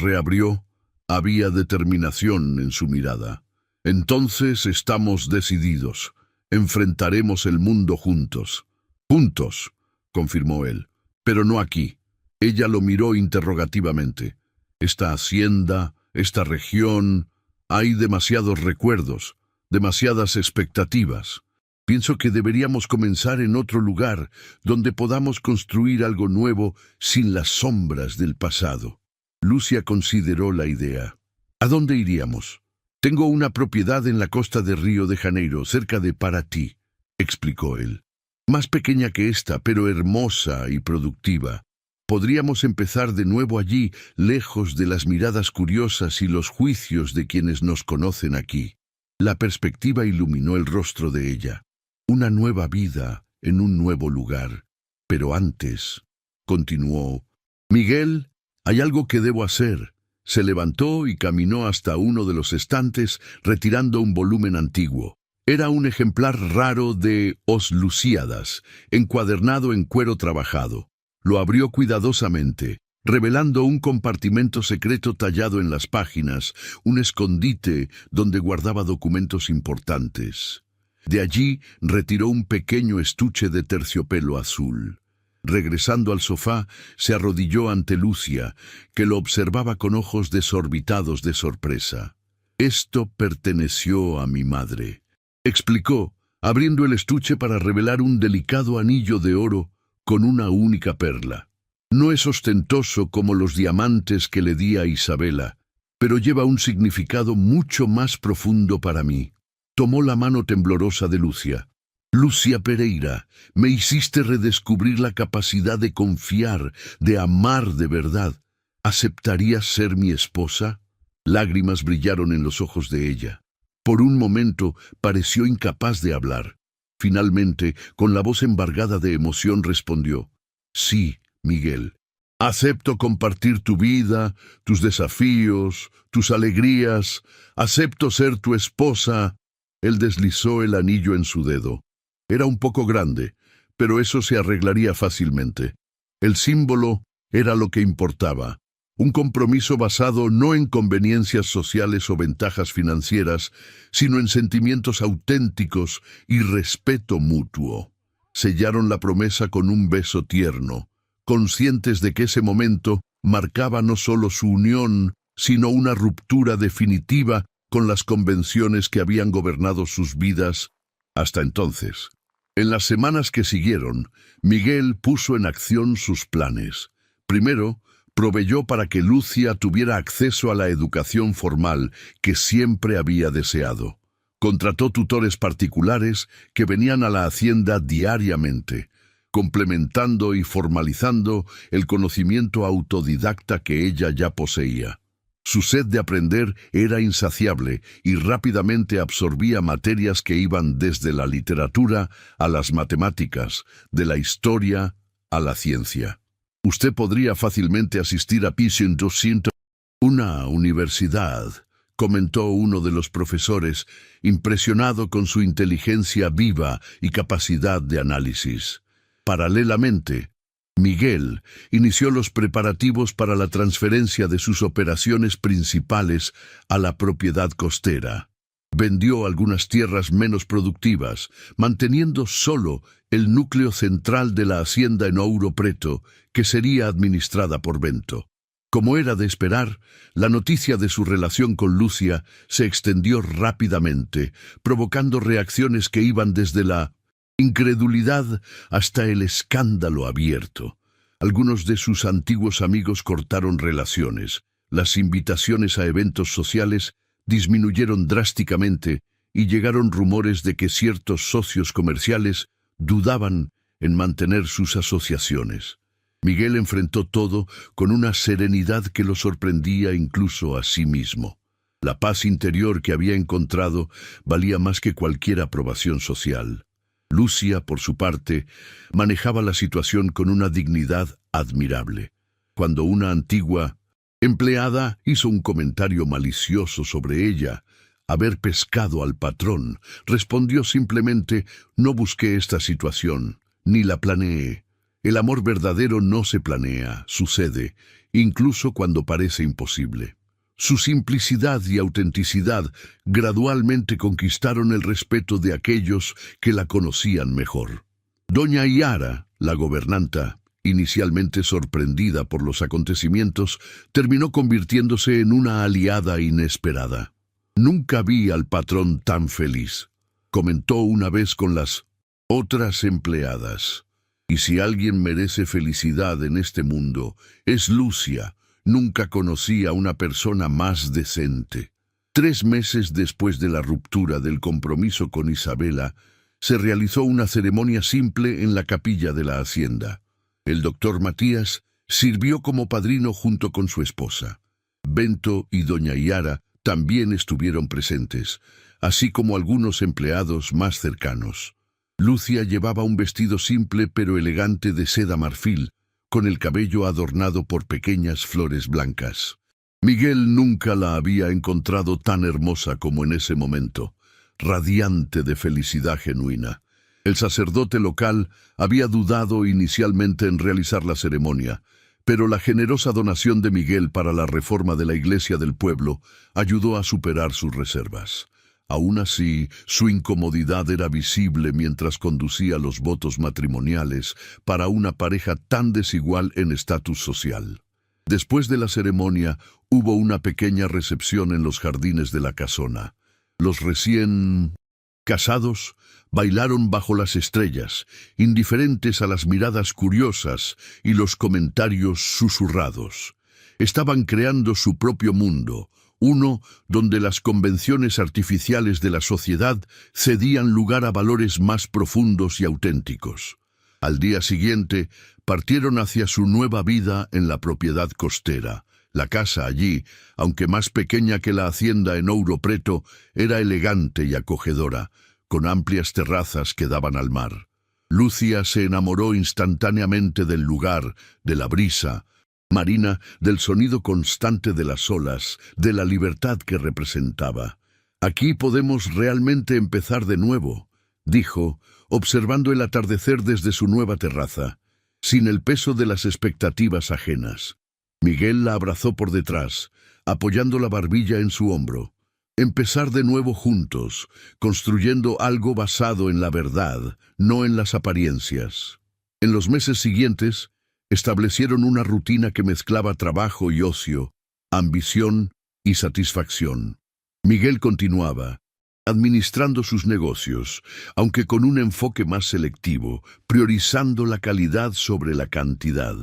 reabrió, había determinación en su mirada. Entonces estamos decididos. Enfrentaremos el mundo juntos. Juntos, confirmó él, pero no aquí. Ella lo miró interrogativamente. Esta hacienda, esta región, hay demasiados recuerdos, demasiadas expectativas. Pienso que deberíamos comenzar en otro lugar, donde podamos construir algo nuevo sin las sombras del pasado. Lucia consideró la idea. ¿A dónde iríamos? Tengo una propiedad en la costa de Río de Janeiro, cerca de Paraty, explicó él. Más pequeña que esta, pero hermosa y productiva. Podríamos empezar de nuevo allí, lejos de las miradas curiosas y los juicios de quienes nos conocen aquí. La perspectiva iluminó el rostro de ella. Una nueva vida en un nuevo lugar. Pero antes, continuó, Miguel, hay algo que debo hacer. Se levantó y caminó hasta uno de los estantes, retirando un volumen antiguo. Era un ejemplar raro de Os Lusíadas, encuadernado en cuero trabajado. Lo abrió cuidadosamente, revelando un compartimento secreto tallado en las páginas, un escondite donde guardaba documentos importantes. De allí retiró un pequeño estuche de terciopelo azul. Regresando al sofá, se arrodilló ante Lucia, que lo observaba con ojos desorbitados de sorpresa. Esto perteneció a mi madre, explicó, abriendo el estuche para revelar un delicado anillo de oro con una única perla. No es ostentoso como los diamantes que le di a Isabela, pero lleva un significado mucho más profundo para mí. Tomó la mano temblorosa de Lucia. Lucia Pereira, me hiciste redescubrir la capacidad de confiar, de amar de verdad. ¿Aceptarías ser mi esposa? Lágrimas brillaron en los ojos de ella. Por un momento pareció incapaz de hablar. Finalmente, con la voz embargada de emoción, respondió, sí, Miguel. Acepto compartir tu vida, tus desafíos, tus alegrías. Acepto ser tu esposa. Él deslizó el anillo en su dedo. Era un poco grande, pero eso se arreglaría fácilmente. El símbolo era lo que importaba. Un compromiso basado no en conveniencias sociales o ventajas financieras, sino en sentimientos auténticos y respeto mutuo. Sellaron la promesa con un beso tierno, conscientes de que ese momento marcaba no solo su unión, sino una ruptura definitiva con las convenciones que habían gobernado sus vidas hasta entonces. En las semanas que siguieron, Miguel puso en acción sus planes. Primero, proveyó para que Lucia tuviera acceso a la educación formal que siempre había deseado. Contrató tutores particulares que venían a la hacienda diariamente, complementando y formalizando el conocimiento autodidacta que ella ya poseía. Su sed de aprender era insaciable y rápidamente absorbía materias que iban desde la literatura a las matemáticas, de la historia a la ciencia. Usted podría fácilmente asistir a Pisión 200, una universidad, comentó uno de los profesores, impresionado con su inteligencia viva y capacidad de análisis. Paralelamente, Miguel inició los preparativos para la transferencia de sus operaciones principales a la propiedad costera. Vendió algunas tierras menos productivas, manteniendo solo el núcleo central de la hacienda en Ouro Preto, que sería administrada por Bento. Como era de esperar, la noticia de su relación con Lucia se extendió rápidamente, provocando reacciones que iban desde la incredulidad hasta el escándalo abierto. Algunos de sus antiguos amigos cortaron relaciones. Las invitaciones a eventos sociales disminuyeron drásticamente y llegaron rumores de que ciertos socios comerciales dudaban en mantener sus asociaciones. Miguel enfrentó todo con una serenidad que lo sorprendía incluso a sí mismo. La paz interior que había encontrado valía más que cualquier aprobación social. Lucia, por su parte, manejaba la situación con una dignidad admirable. Cuando una antigua empleada hizo un comentario malicioso sobre ella, haber pescado al patrón, respondió simplemente: «No busqué esta situación, ni la planeé». El amor verdadero no se planea, sucede, incluso cuando parece imposible. Su simplicidad y autenticidad gradualmente conquistaron el respeto de aquellos que la conocían mejor. Doña Yara, la gobernanta, inicialmente sorprendida por los acontecimientos, terminó convirtiéndose en una aliada inesperada. «Nunca vi al patrón tan feliz», comentó una vez con las otras empleadas. «Y si alguien merece felicidad en este mundo, es Lucia. Nunca conocí a una persona más decente». 3 meses después de la ruptura del compromiso con Isabela, se realizó una ceremonia simple en la capilla de la hacienda. El doctor Matías sirvió como padrino junto con su esposa. Bento y doña Yara también estuvieron presentes, así como algunos empleados más cercanos. Lucia llevaba un vestido simple pero elegante de seda marfil, con el cabello adornado por pequeñas flores blancas. Miguel nunca la había encontrado tan hermosa como en ese momento, radiante de felicidad genuina. El sacerdote local había dudado inicialmente en realizar la ceremonia, pero la generosa donación de Miguel para la reforma de la iglesia del pueblo ayudó a superar sus reservas. Aún así, su incomodidad era visible mientras conducía los votos matrimoniales para una pareja tan desigual en estatus social. Después de la ceremonia, hubo una pequeña recepción en los jardines de la casona. Los recién casados bailaron bajo las estrellas, indiferentes a las miradas curiosas y los comentarios susurrados. Estaban creando su propio mundo, uno donde las convenciones artificiales de la sociedad cedían lugar a valores más profundos y auténticos. Al día siguiente, partieron hacia su nueva vida en la propiedad costera. La casa allí, aunque más pequeña que la hacienda en Ouro Preto, era elegante y acogedora, con amplias terrazas que daban al mar. Lucia se enamoró instantáneamente del lugar, de la brisa marina, del sonido constante de las olas, de la libertad que representaba. «Aquí podemos realmente empezar de nuevo», dijo, observando el atardecer desde su nueva terraza, sin el peso de las expectativas ajenas. Miguel la abrazó por detrás, apoyando la barbilla en su hombro. Empezar de nuevo juntos, construyendo algo basado en la verdad, no en las apariencias. En los meses siguientes, establecieron una rutina que mezclaba trabajo y ocio, ambición y satisfacción. Miguel continuaba, administrando sus negocios, aunque con un enfoque más selectivo, priorizando la calidad sobre la cantidad.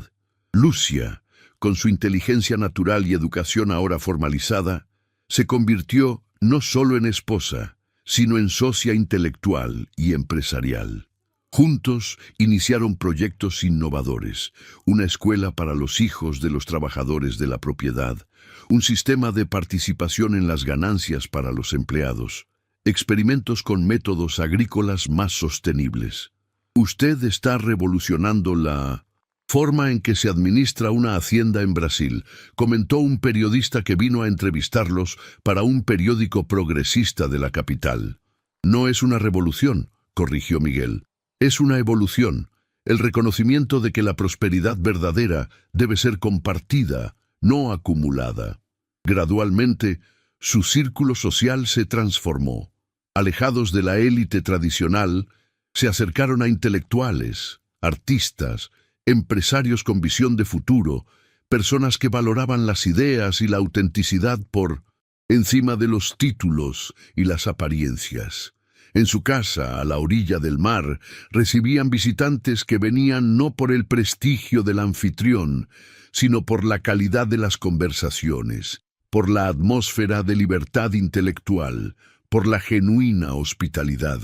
Lucia, con su inteligencia natural y educación ahora formalizada, se convirtió no solo en esposa, sino en socia intelectual y empresarial. Juntos iniciaron proyectos innovadores, una escuela para los hijos de los trabajadores de la propiedad, un sistema de participación en las ganancias para los empleados, experimentos con métodos agrícolas más sostenibles. Usted está revolucionando la forma en que se administra una hacienda en Brasil, comentó un periodista que vino a entrevistarlos para un periódico progresista de la capital. No es una revolución, corrigió Miguel. Es una evolución, el reconocimiento de que la prosperidad verdadera debe ser compartida, no acumulada. Gradualmente, su círculo social se transformó. Alejados de la élite tradicional, se acercaron a intelectuales, artistas, empresarios con visión de futuro, personas que valoraban las ideas y la autenticidad por encima de los títulos y las apariencias. En su casa, a la orilla del mar, recibían visitantes que venían no por el prestigio del anfitrión, sino por la calidad de las conversaciones, por la atmósfera de libertad intelectual, por la genuina hospitalidad.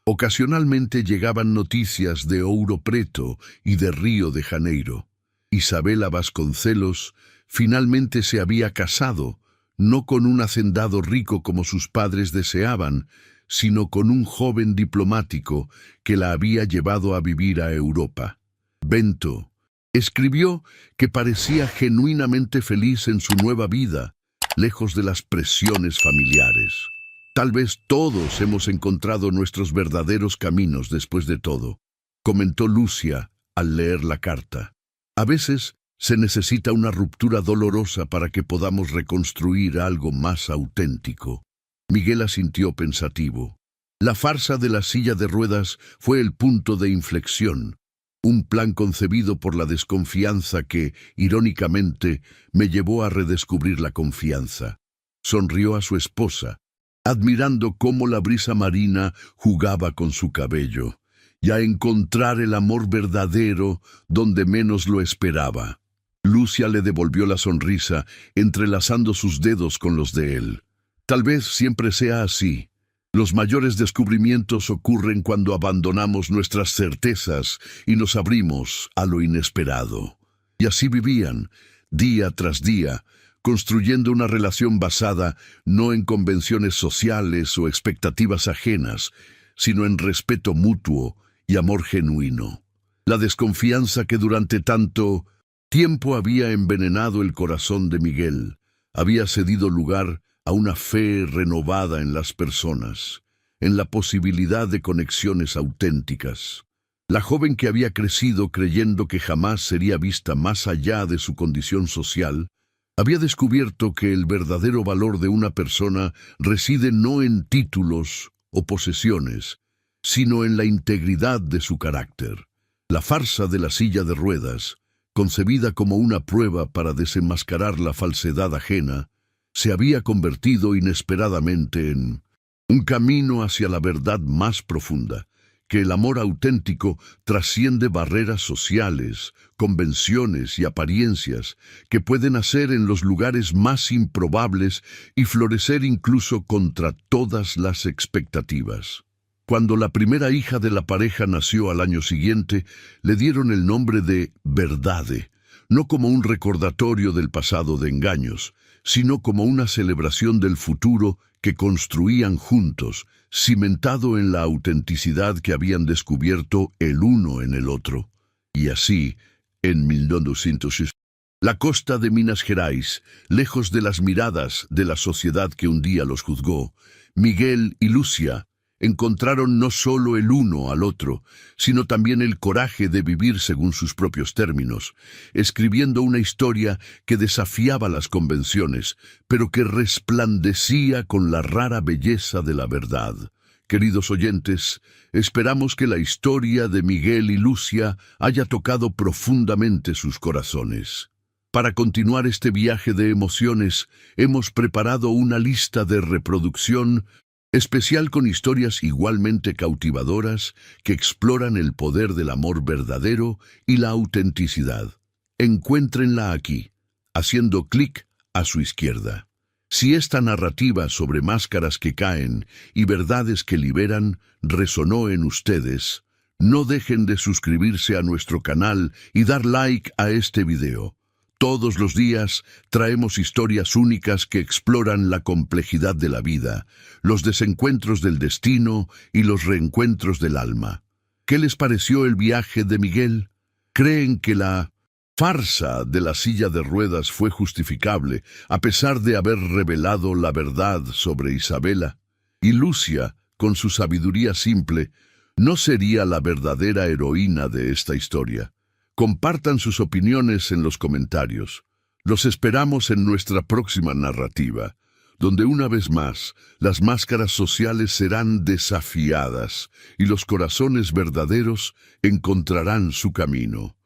Ocasionalmente llegaban noticias de Ouro Preto y de Río de Janeiro. Isabela Vasconcelos finalmente se había casado, no con un hacendado rico como sus padres deseaban, sino con un joven diplomático que la había llevado a vivir a Europa. Bento escribió que parecía genuinamente feliz en su nueva vida, lejos de las presiones familiares. Tal vez todos hemos encontrado nuestros verdaderos caminos después de todo, comentó Lucia al leer la carta. A veces se necesita una ruptura dolorosa para que podamos reconstruir algo más auténtico. Miguel asintió pensativo. La farsa de la silla de ruedas fue el punto de inflexión, un plan concebido por la desconfianza que, irónicamente, me llevó a redescubrir la confianza. Sonrió a su esposa, admirando cómo la brisa marina jugaba con su cabello, y a encontrar el amor verdadero donde menos lo esperaba. Lucia le devolvió la sonrisa, entrelazando sus dedos con los de él. Tal vez siempre sea así. Los mayores descubrimientos ocurren cuando abandonamos nuestras certezas y nos abrimos a lo inesperado. Y así vivían, día tras día, construyendo una relación basada no en convenciones sociales o expectativas ajenas, sino en respeto mutuo y amor genuino. La desconfianza que durante tanto tiempo había envenenado el corazón de Miguel había cedido lugar a una fe renovada en las personas, en la posibilidad de conexiones auténticas. La joven que había crecido creyendo que jamás sería vista más allá de su condición social, había descubierto que el verdadero valor de una persona reside no en títulos o posesiones, sino en la integridad de su carácter. La farsa de la silla de ruedas, concebida como una prueba para desenmascarar la falsedad ajena, se había convertido inesperadamente en un camino hacia la verdad más profunda, que el amor auténtico trasciende barreras sociales, convenciones y apariencias que pueden nacer en los lugares más improbables y florecer incluso contra todas las expectativas. Cuando la primera hija de la pareja nació al año siguiente, le dieron el nombre de Verdade, no como un recordatorio del pasado de engaños, sino como una celebración del futuro que construían juntos, cimentado en la autenticidad que habían descubierto el uno en el otro. Y así, en 1900, la costa de Minas Gerais, lejos de las miradas de la sociedad que un día los juzgó, Miguel y Lucia encontraron no solo el uno al otro, sino también el coraje de vivir según sus propios términos, escribiendo una historia que desafiaba las convenciones, pero que resplandecía con la rara belleza de la verdad. Queridos oyentes, esperamos que la historia de Miguel y Lucia haya tocado profundamente sus corazones. Para continuar este viaje de emociones, hemos preparado una lista de reproducción especial con historias igualmente cautivadoras que exploran el poder del amor verdadero y la autenticidad. Encuéntrenla aquí, haciendo clic a su izquierda. Si esta narrativa sobre máscaras que caen y verdades que liberan resonó en ustedes, no dejen de suscribirse a nuestro canal y dar like a este video. Todos los días traemos historias únicas que exploran la complejidad de la vida, los desencuentros del destino y los reencuentros del alma. ¿Qué les pareció el viaje de Miguel? ¿Creen que la farsa de la silla de ruedas fue justificable a pesar de haber revelado la verdad sobre Isabela? ¿Y Lucia, con su sabiduría simple, no sería la verdadera heroína de esta historia? Compartan sus opiniones en los comentarios. Los esperamos en nuestra próxima narrativa, donde una vez más las máscaras sociales serán desafiadas y los corazones verdaderos encontrarán su camino.